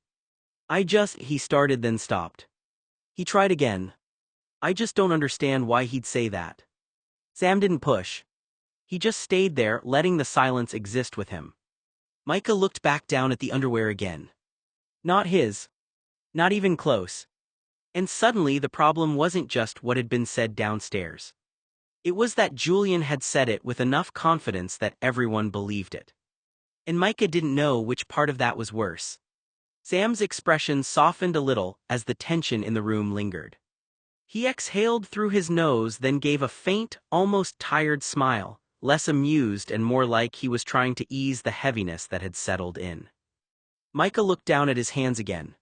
He started then stopped. He tried again. I just don't understand why he'd say that. Sam didn't push. He just stayed there, letting the silence exist with him. Micah looked back down at the underwear again. Not his. Not even close. And suddenly the problem wasn't just what had been said downstairs. It was that Julian had said it with enough confidence that everyone believed it. And Micah didn't know which part of that was worse. Sam's expression softened a little as the tension in the room lingered. He exhaled through his nose, then gave a faint, almost tired smile, less amused and more like he was trying to ease the heaviness that had settled in. Micah looked down at his hands again.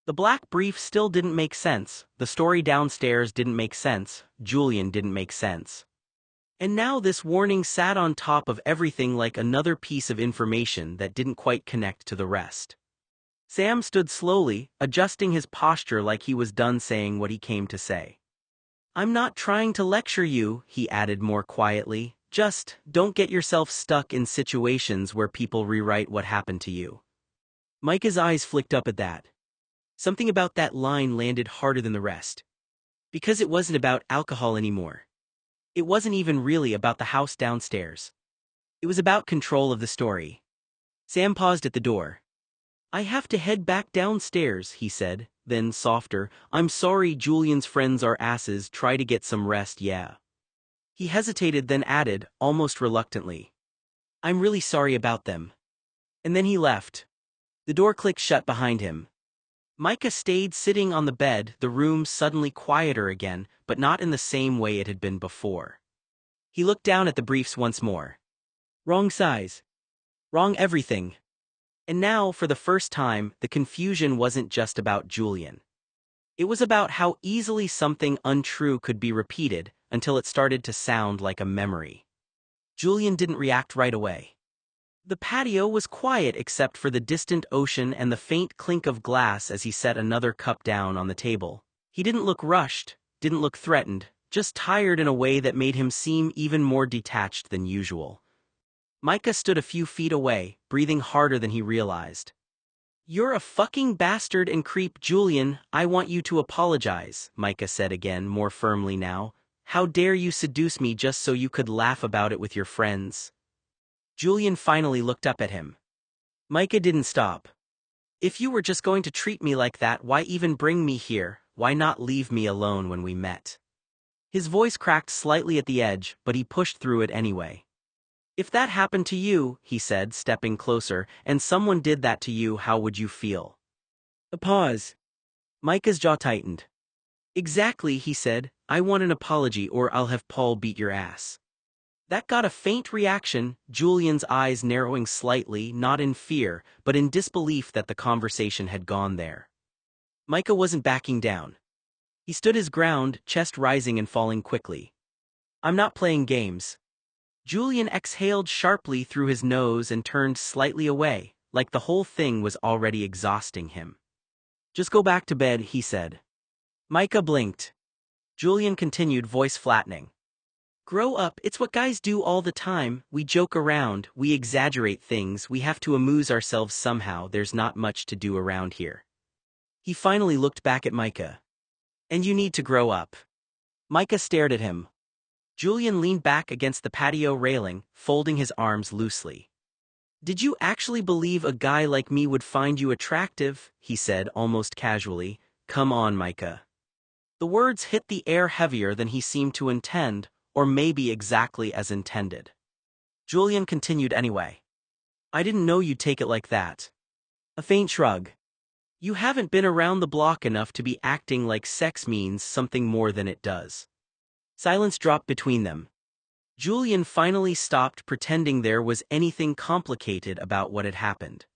The black brief still didn't make sense, the story downstairs didn't make sense, Julian didn't make sense. And now this warning sat on top of everything like another piece of information that didn't quite connect to the rest. Sam stood slowly, adjusting his posture like he was done saying what he came to say. I'm not trying to lecture you, he added more quietly, just don't get yourself stuck in situations where people rewrite what happened to you. Micah's eyes flicked up at that. Something about that line landed harder than the rest. Because it wasn't about alcohol anymore. It wasn't even really about the house downstairs. It was about control of the story. Sam paused at the door. I have to head back downstairs, he said, then softer, I'm sorry Julian's friends are asses, try to get some rest, yeah. He hesitated then added, almost reluctantly. I'm really sorry about them. And then he left. The door clicked shut behind him. Micah stayed sitting on the bed, the room suddenly quieter again, but not in the same way it had been before. He looked down at the briefs once more. Wrong size. Wrong everything. And now, for the first time, the confusion wasn't just about Julian. It was about how easily something untrue could be repeated until it started to sound like a memory. Julian didn't react right away. The patio was quiet except for the distant ocean and the faint clink of glass as he set another cup down on the table. He didn't look rushed, didn't look threatened, just tired in a way that made him seem even more detached than usual. Micah stood a few feet away, breathing harder than he realized. "You're a fucking bastard and creep, Julian. I want you to apologize," Micah said again, more firmly now. "How dare you seduce me just so you could laugh about it with your friends?" Julian finally looked up at him. Micah didn't stop. "If you were just going to treat me like that, why even bring me here? Why not leave me alone when we met?" His voice cracked slightly at the edge, but he pushed through it anyway. "If that happened to you," he said, stepping closer, "and someone did that to you, how would you feel?" A pause. Micah's jaw tightened. "Exactly," he said. "I want an apology or I'll have Paul beat your ass." That got a faint reaction, Julian's eyes narrowing slightly, not in fear, but in disbelief that the conversation had gone there. Micah wasn't backing down. He stood his ground, chest rising and falling quickly. "I'm not playing games." Julian exhaled sharply through his nose and turned slightly away, like the whole thing was already exhausting him. "Just go back to bed," he said. Micah blinked. Julian continued, voice flattening. "Grow up, it's what guys do all the time. We joke around, we exaggerate things, we have to amuse ourselves somehow. There's not much to do around here." He finally looked back at Micah. "And you need to grow up." Micah stared at him. Julian leaned back against the patio railing, folding his arms loosely. "Did you actually believe a guy like me would find you attractive?" he said almost casually. "Come on, Micah." The words hit the air heavier than he seemed to intend, or maybe exactly as intended. Julian continued anyway. "I didn't know you'd take it like that." A faint shrug. "You haven't been around the block enough to be acting like sex means something more than it does." Silence dropped between them. Julian finally stopped pretending there was anything complicated about what had happened.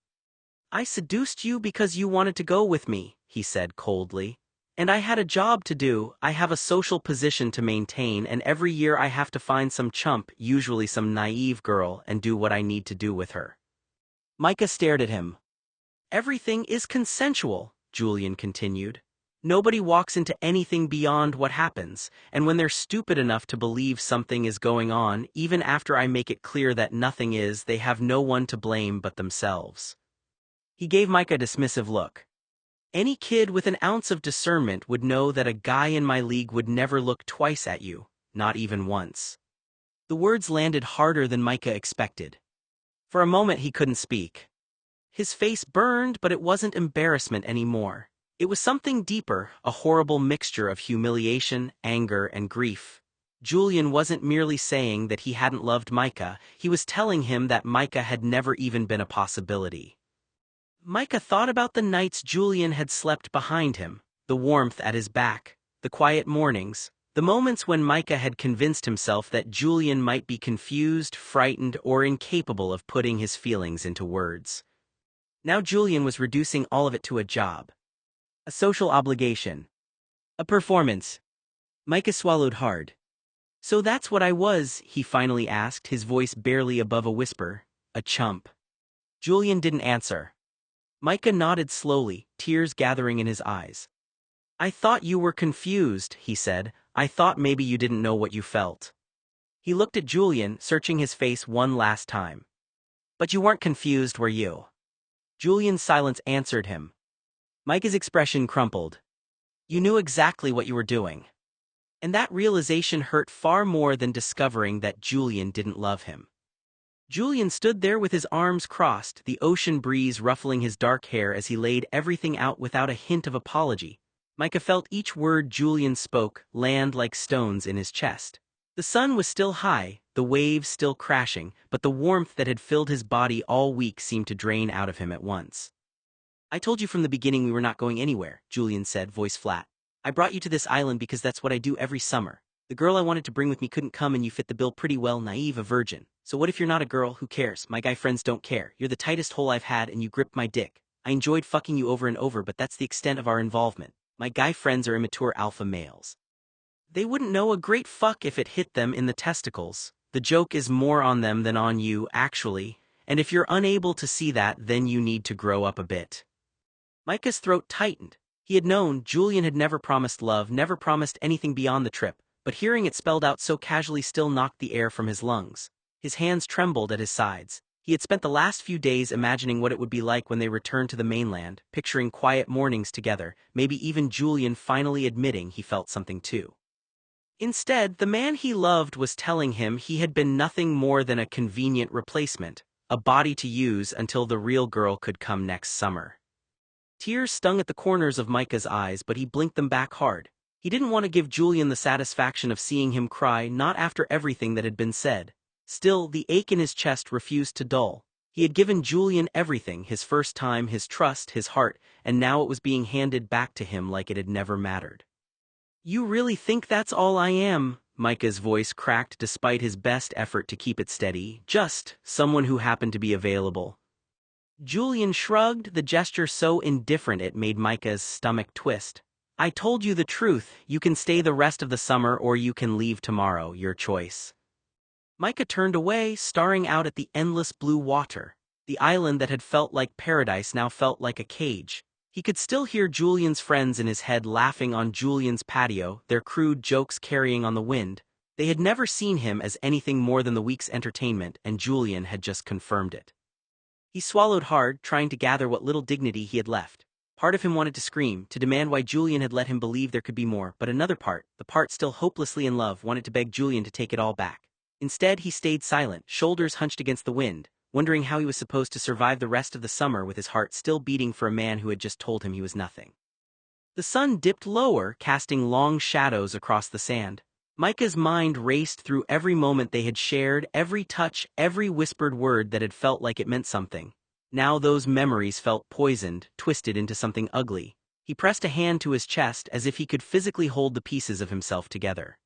"I seduced you because you wanted to go with me," he said coldly. "And I had a job to do, I have a social position to maintain, and every year I have to find some chump, usually some naive girl, and do what I need to do with her." Micah stared at him. "Everything is consensual," Julian continued. "Nobody walks into anything beyond what happens, and when they're stupid enough to believe something is going on, even after I make it clear that nothing is, they have no one to blame but themselves." He gave Micah a dismissive look. "Any kid with an ounce of discernment would know that a guy in my league would never look twice at you, not even once." The words landed harder than Micah expected. For a moment he couldn't speak. His face burned, but it wasn't embarrassment anymore. It was something deeper, a horrible mixture of humiliation, anger, and grief. Julian wasn't merely saying that he hadn't loved Micah, he was telling him that Micah had never even been a possibility. Micah thought about the nights Julian had slept behind him, the warmth at his back, the quiet mornings, the moments when Micah had convinced himself that Julian might be confused, frightened, or incapable of putting his feelings into words. Now Julian was reducing all of it to a job. A social obligation. A performance. Micah swallowed hard. "So that's what I was," he finally asked, his voice barely above a whisper. "A chump." Julian didn't answer. Micah nodded slowly, tears gathering in his eyes. "I thought you were confused," he said. "I thought maybe you didn't know what you felt." He looked at Julian, searching his face one last time. "But you weren't confused, were you?" Julian's silence answered him. Micah's expression crumpled. "You knew exactly what you were doing." And that realization hurt far more than discovering that Julian didn't love him. Julian stood there with his arms crossed, the ocean breeze ruffling his dark hair as he laid everything out without a hint of apology. Micah felt each word Julian spoke land like stones in his chest. The sun was still high, the waves still crashing, but the warmth that had filled his body all week seemed to drain out of him at once. "I told you from the beginning we were not going anywhere," Julian said, voice flat. "I brought you to this island because that's what I do every summer. The girl I wanted to bring with me couldn't come and you fit the bill pretty well, naive, a virgin. So what if you're not a girl, who cares? My guy friends don't care. You're the tightest hole I've had and you gripped my dick. I enjoyed fucking you over and over, but that's the extent of our involvement. My guy friends are immature alpha males. They wouldn't know a great fuck if it hit them in the testicles. The joke is more on them than on you, actually. and if you're unable to see that, then you need to grow up a bit. Micah's throat tightened. He had known Julian had never promised love, never promised anything beyond the trip, but hearing it spelled out so casually still knocked the air from his lungs. His hands trembled at his sides. He had spent the last few days imagining what it would be like when they returned to the mainland, picturing quiet mornings together, maybe even Julian finally admitting he felt something too. Instead, the man he loved was telling him he had been nothing more than a convenient replacement, a body to use until the real girl could come next summer. Tears stung at the corners of Micah's eyes, but he blinked them back hard. He didn't want to give Julian the satisfaction of seeing him cry, not after everything that had been said. Still, the ache in his chest refused to dull. He had given Julian everything, his first time, his trust, his heart, and now it was being handed back to him like it had never mattered. "You really think that's all I am?" Micah's voice cracked despite his best effort to keep it steady. "Just someone who happened to be available." Julian shrugged, the gesture so indifferent it made Micah's stomach twist. "I told you the truth. You can stay the rest of the summer or you can leave tomorrow, your choice." Micah turned away, staring out at the endless blue water. The island that had felt like paradise now felt like a cage. He could still hear Julian's friends in his head laughing on Julian's patio, their crude jokes carrying on the wind. They had never seen him as anything more than the week's entertainment, and Julian had just confirmed it. He swallowed hard, trying to gather what little dignity he had left. Part of him wanted to scream, to demand why Julian had let him believe there could be more, but another part, the part still hopelessly in love, wanted to beg Julian to take it all back. Instead, he stayed silent, shoulders hunched against the wind, wondering how he was supposed to survive the rest of the summer with his heart still beating for a man who had just told him he was nothing. The sun dipped lower, casting long shadows across the sand. Micah's mind raced through every moment they had shared, every touch, every whispered word that had felt like it meant something. Now those memories felt poisoned, twisted into something ugly. He pressed a hand to his chest as if he could physically hold the pieces of himself together.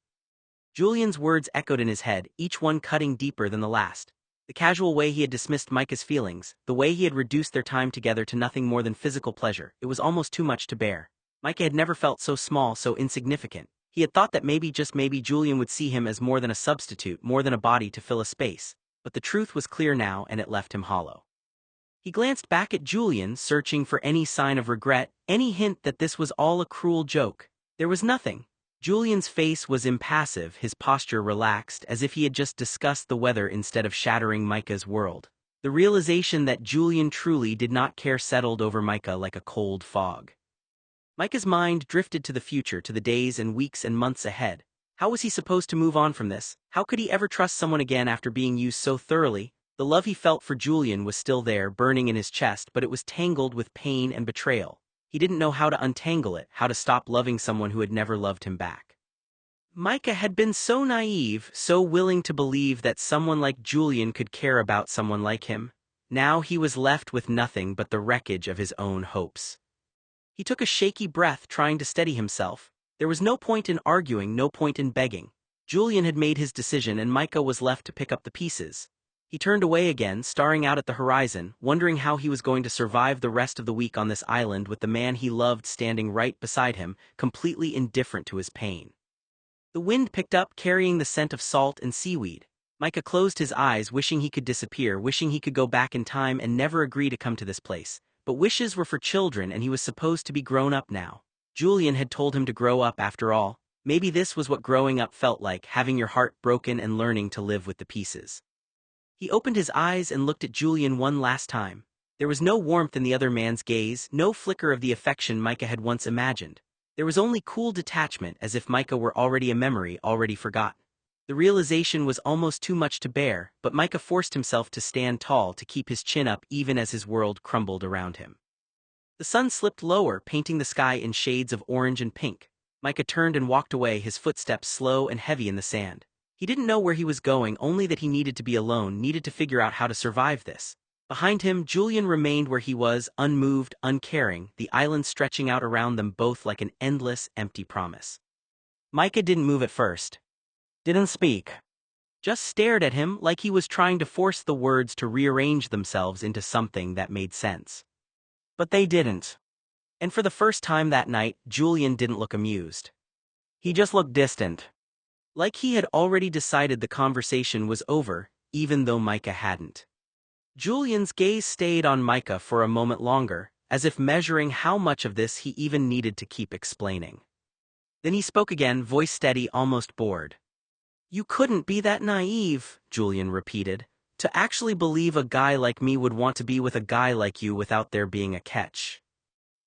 Julian's words echoed in his head, each one cutting deeper than the last. The casual way he had dismissed Micah's feelings, the way he had reduced their time together to nothing more than physical pleasure, it was almost too much to bear. Micah had never felt so small, so insignificant. He had thought that maybe, just maybe, Julian would see him as more than a substitute, more than a body to fill a space. But the truth was clear now, and it left him hollow. He glanced back at Julian, searching for any sign of regret, any hint that this was all a cruel joke. There was nothing. Julian's face was impassive, his posture relaxed, as if he had just discussed the weather instead of shattering Micah's world. The realization that Julian truly did not care settled over Micah like a cold fog. Micah's mind drifted to the future, to the days and weeks and months ahead. How was he supposed to move on from this? How could he ever trust someone again after being used so thoroughly? The love he felt for Julian was still there, burning in his chest, but it was tangled with pain and betrayal. He didn't know how to untangle it, how to stop loving someone who had never loved him back. Micah had been so naive, so willing to believe that someone like Julian could care about someone like him. Now he was left with nothing but the wreckage of his own hopes. He took a shaky breath, trying to steady himself. There was no point in arguing, no point in begging. Julian had made his decision, and Micah was left to pick up the pieces. He turned away again, staring out at the horizon, wondering how he was going to survive the rest of the week on this island with the man he loved standing right beside him, completely indifferent to his pain. The wind picked up, carrying the scent of salt and seaweed. Micah closed his eyes, wishing he could disappear, wishing he could go back in time and never agree to come to this place. But wishes were for children, and he was supposed to be grown up now. Julian had told him to grow up after all. Maybe this was what growing up felt like, having your heart broken and learning to live with the pieces. He opened his eyes and looked at Julian one last time. There was no warmth in the other man's gaze, no flicker of the affection Micah had once imagined. There was only cool detachment, as if Micah were already a memory, already forgotten. The realization was almost too much to bear, but Micah forced himself to stand tall, to keep his chin up even as his world crumbled around him. The sun slipped lower, painting the sky in shades of orange and pink. Micah turned and walked away, his footsteps slow and heavy in the sand. He didn't know where he was going, only that he needed to be alone, needed to figure out how to survive this. Behind him, Julian remained where he was, unmoved, uncaring, the island stretching out around them both like an endless, empty promise. Micah didn't move at first. Didn't speak. Just stared at him like he was trying to force the words to rearrange themselves into something that made sense. But they didn't. And for the first time that night, Julian didn't look amused. He just looked distant. Like he had already decided the conversation was over, even though Micah hadn't. Julian's gaze stayed on Micah for a moment longer, as if measuring how much of this he even needed to keep explaining. Then he spoke again, voice steady, almost bored. "You couldn't be that naive," Julian repeated, "to actually believe a guy like me would want to be with a guy like you without there being a catch."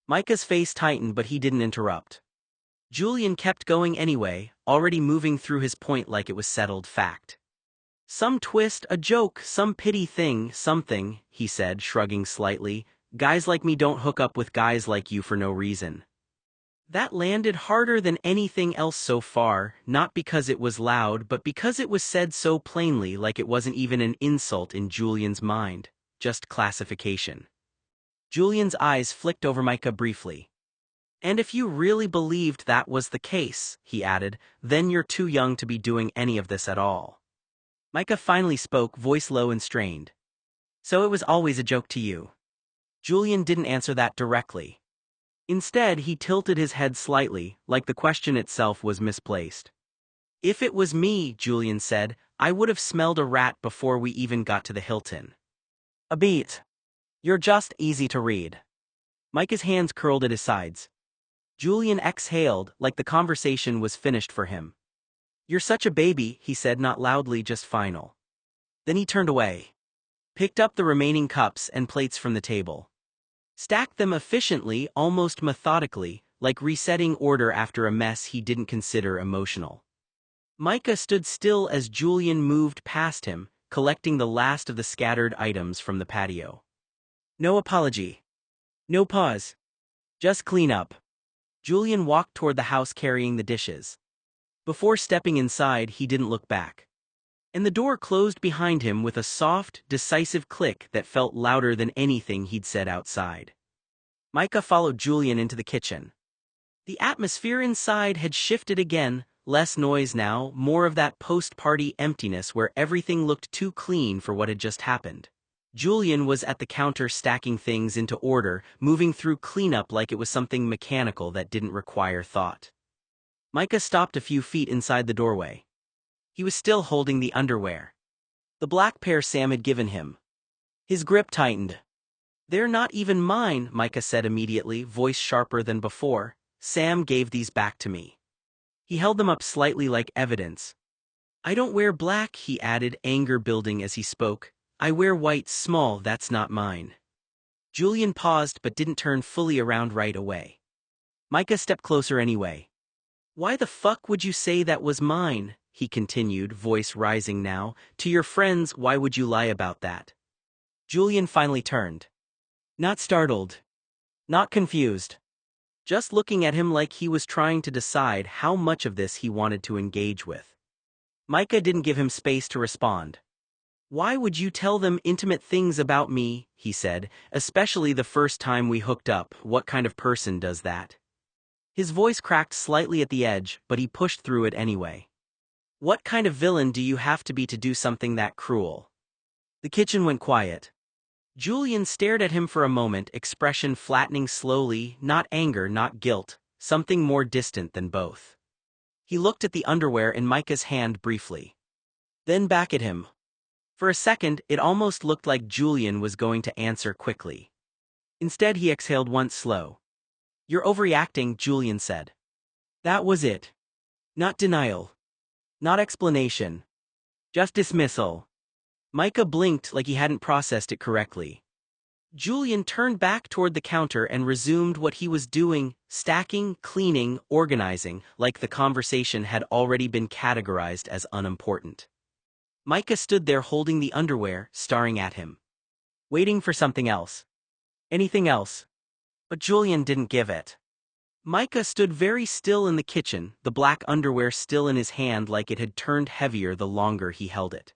Micah's face tightened, but he didn't interrupt. Julian kept going anyway, already moving through his point like it was settled fact. "Some twist, a joke, some pity thing, something," he said, shrugging slightly. "Guys like me don't hook up with guys like you for no reason." That landed harder than anything else so far, not because it was loud but because it was said so plainly, like it wasn't even an insult in Julian's mind, just classification. Julian's eyes flicked over Micah briefly. "And if you really believed that was the case," he added, "then you're too young to be doing any of this at all." Micah finally spoke, voice low and strained. "So it was always a joke to you?" Julian didn't answer that directly. Instead, he tilted his head slightly, like the question itself was misplaced. "If it was me," Julian said, "I would have smelled a rat before we even got to the Hilton." "A beat. You're just easy to read." Micah's hands curled at his sides. Julian exhaled, like the conversation was finished for him. "You're such a baby," he said, not loudly, just final. Then he turned away, picked up the remaining cups and plates from the table, stacked them efficiently, almost methodically, like resetting order after a mess he didn't consider emotional. Micah stood still as Julian moved past him, collecting the last of the scattered items from the patio. "No apology. No pause. Just clean up." Julian walked toward the house carrying the dishes. Before stepping inside, he didn't look back. And the door closed behind him with a soft, decisive click that felt louder than anything he'd said outside. Micah followed Julian into the kitchen. The atmosphere inside had shifted again, less noise now, more of that post-party emptiness where everything looked too clean for what had just happened. Julian was at the counter stacking things into order, moving through cleanup like it was something mechanical that didn't require thought. Micah stopped a few feet inside the doorway. He was still holding the underwear, the black pair Sam had given him. His grip tightened. "They're not even mine," Micah said immediately, voice sharper than before. "Sam gave these back to me." He held them up slightly like evidence. "I don't wear black," he added, anger building as he spoke. "I wear white, small, that's not mine." Julian paused but didn't turn fully around right away. Micah stepped closer anyway. "Why the fuck would you say that was mine?" he continued, voice rising now. "To your friends, why would you lie about that?" Julian finally turned. Not startled. Not confused. Just looking at him like he was trying to decide how much of this he wanted to engage with. Micah didn't give him space to respond. "Why would you tell them intimate things about me?" he said, "especially the first time we hooked up. What kind of person does that?" His voice cracked slightly at the edge, but he pushed through it anyway. "What kind of villain do you have to be to do something that cruel?" The kitchen went quiet. Julian stared at him for a moment, expression flattening slowly, not anger, not guilt, something more distant than both. He looked at the underwear in Micah's hand briefly. Then back at him. For a second, it almost looked like Julian was going to answer quickly. Instead, he exhaled once slow. "You're overreacting," Julian said. That was it. Not denial. Not explanation. Just dismissal. Micah blinked like he hadn't processed it correctly. Julian turned back toward the counter and resumed what he was doing, stacking, cleaning, organizing, like the conversation had already been categorized as unimportant. Micah stood there holding the underwear, staring at him. Waiting for something else. Anything else. But Julian didn't give it. Micah stood very still in the kitchen, the black underwear still in his hand like it had turned heavier the longer he held it.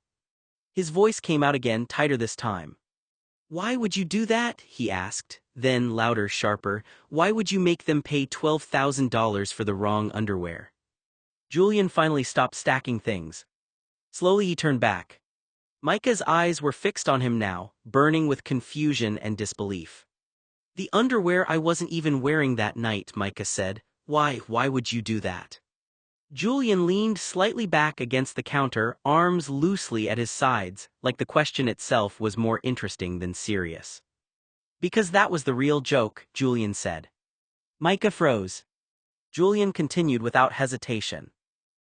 His voice came out again, tighter this time. "Why would you do that?" he asked, then louder, sharper. "Why would you make them pay $12,000 for the wrong underwear?" Julian finally stopped stacking things. Slowly he turned back. Micah's eyes were fixed on him now, burning with confusion and disbelief. "The underwear I wasn't even wearing that night," Micah said. Why would you do that?" Julian leaned slightly back against the counter, arms loosely at his sides, like the question itself was more interesting than serious. Because that was the real joke, Julian said. Micah froze. Julian continued without hesitation.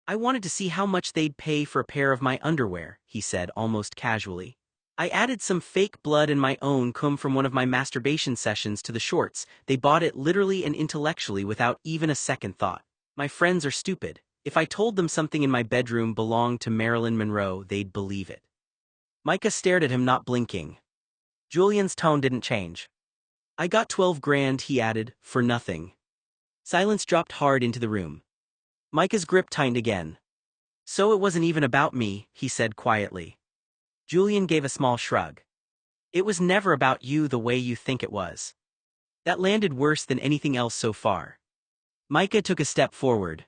I wanted to see how much they'd pay for a pair of my underwear, he said almost casually. I added some fake blood and my own cum from one of my masturbation sessions to the shorts. They bought it literally and intellectually without even a second thought. My friends are stupid. If I told them something in my bedroom belonged to Marilyn Monroe, they'd believe it. Micah stared at him, not blinking. Julian's tone didn't change. I got 12 grand, he added, for nothing. Silence dropped hard into the room. Micah's grip tightened again. So it wasn't even about me, he said quietly. Julian gave a small shrug. It was never about you the way you think it was. That landed worse than anything else so far. Micah took a step forward.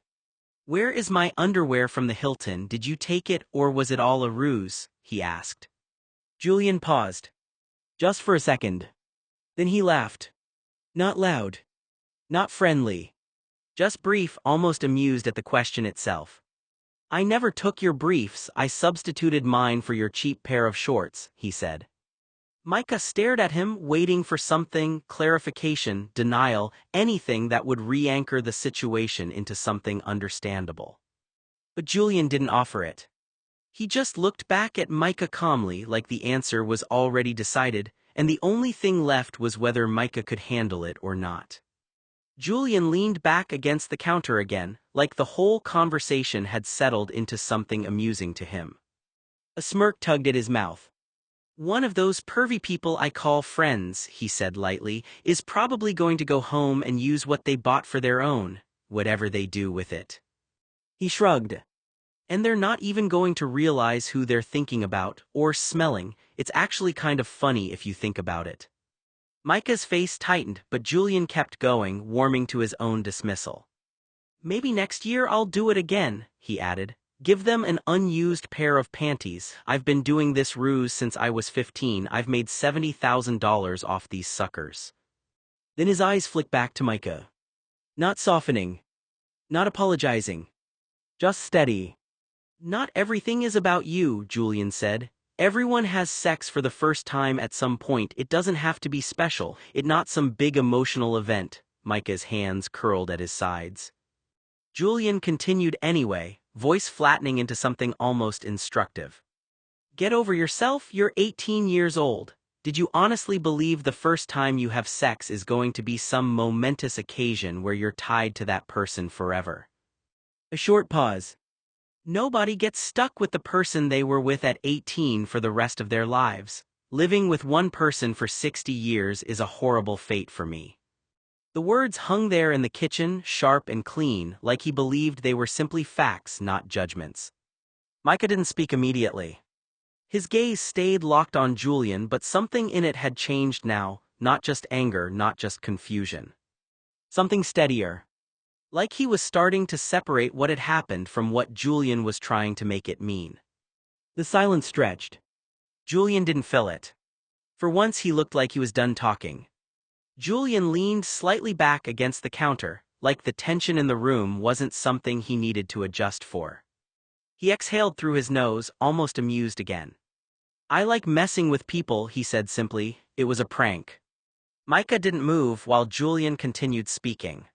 Where is my underwear from the Hilton? Did you take it or was it all a ruse? He asked. Julian paused. Just for a second. Then he laughed. Not loud. Not friendly. Just brief, almost amused at the question itself. I never took your briefs, I substituted mine for your cheap pair of shorts, he said. Micah stared at him, waiting for something, clarification, denial, anything that would re-anchor the situation into something understandable. But Julian didn't offer it. He just looked back at Micah calmly, like the answer was already decided, and the only thing left was whether Micah could handle it or not. Julian leaned back against the counter again, like the whole conversation had settled into something amusing to him. A smirk tugged at his mouth. One of those pervy people I call friends, he said lightly, is probably going to go home and use what they bought for their own, whatever they do with it. He shrugged. And they're not even going to realize who they're thinking about, or smelling. It's actually kind of funny if you think about it. Micah's face tightened, but Julian kept going, warming to his own dismissal. Maybe next year I'll do it again, he added. Give them an unused pair of panties. I've been doing this ruse since I was 15. I've made $70,000 off these suckers. Then his eyes flicked back to Micah. Not softening. Not apologizing. Just steady. Not everything is about you, Julian said. Everyone has sex for the first time at some point. It doesn't have to be special. It's not some big emotional event. Micah's hands curled at his sides. Julian continued anyway, voice flattening into something almost instructive. Get over yourself, you're 18 years old. Did you honestly believe the first time you have sex is going to be some momentous occasion where you're tied to that person forever? A short pause. Nobody gets stuck with the person they were with at 18 for the rest of their lives. Living with one person for 60 years is a horrible fate for me. The words hung there in the kitchen, sharp and clean, like he believed they were simply facts, not judgments. Micah didn't speak immediately. His gaze stayed locked on Julian, but something in it had changed now, not just anger, not just confusion. Something steadier. Like he was starting to separate what had happened from what Julian was trying to make it mean. The silence stretched. Julian didn't fill it. For once he looked like he was done talking. Julian leaned slightly back against the counter, like the tension in the room wasn't something he needed to adjust for. He exhaled through his nose, almost amused again. I like messing with people, he said simply. It was a prank. Micah didn't move while Julian continued speaking.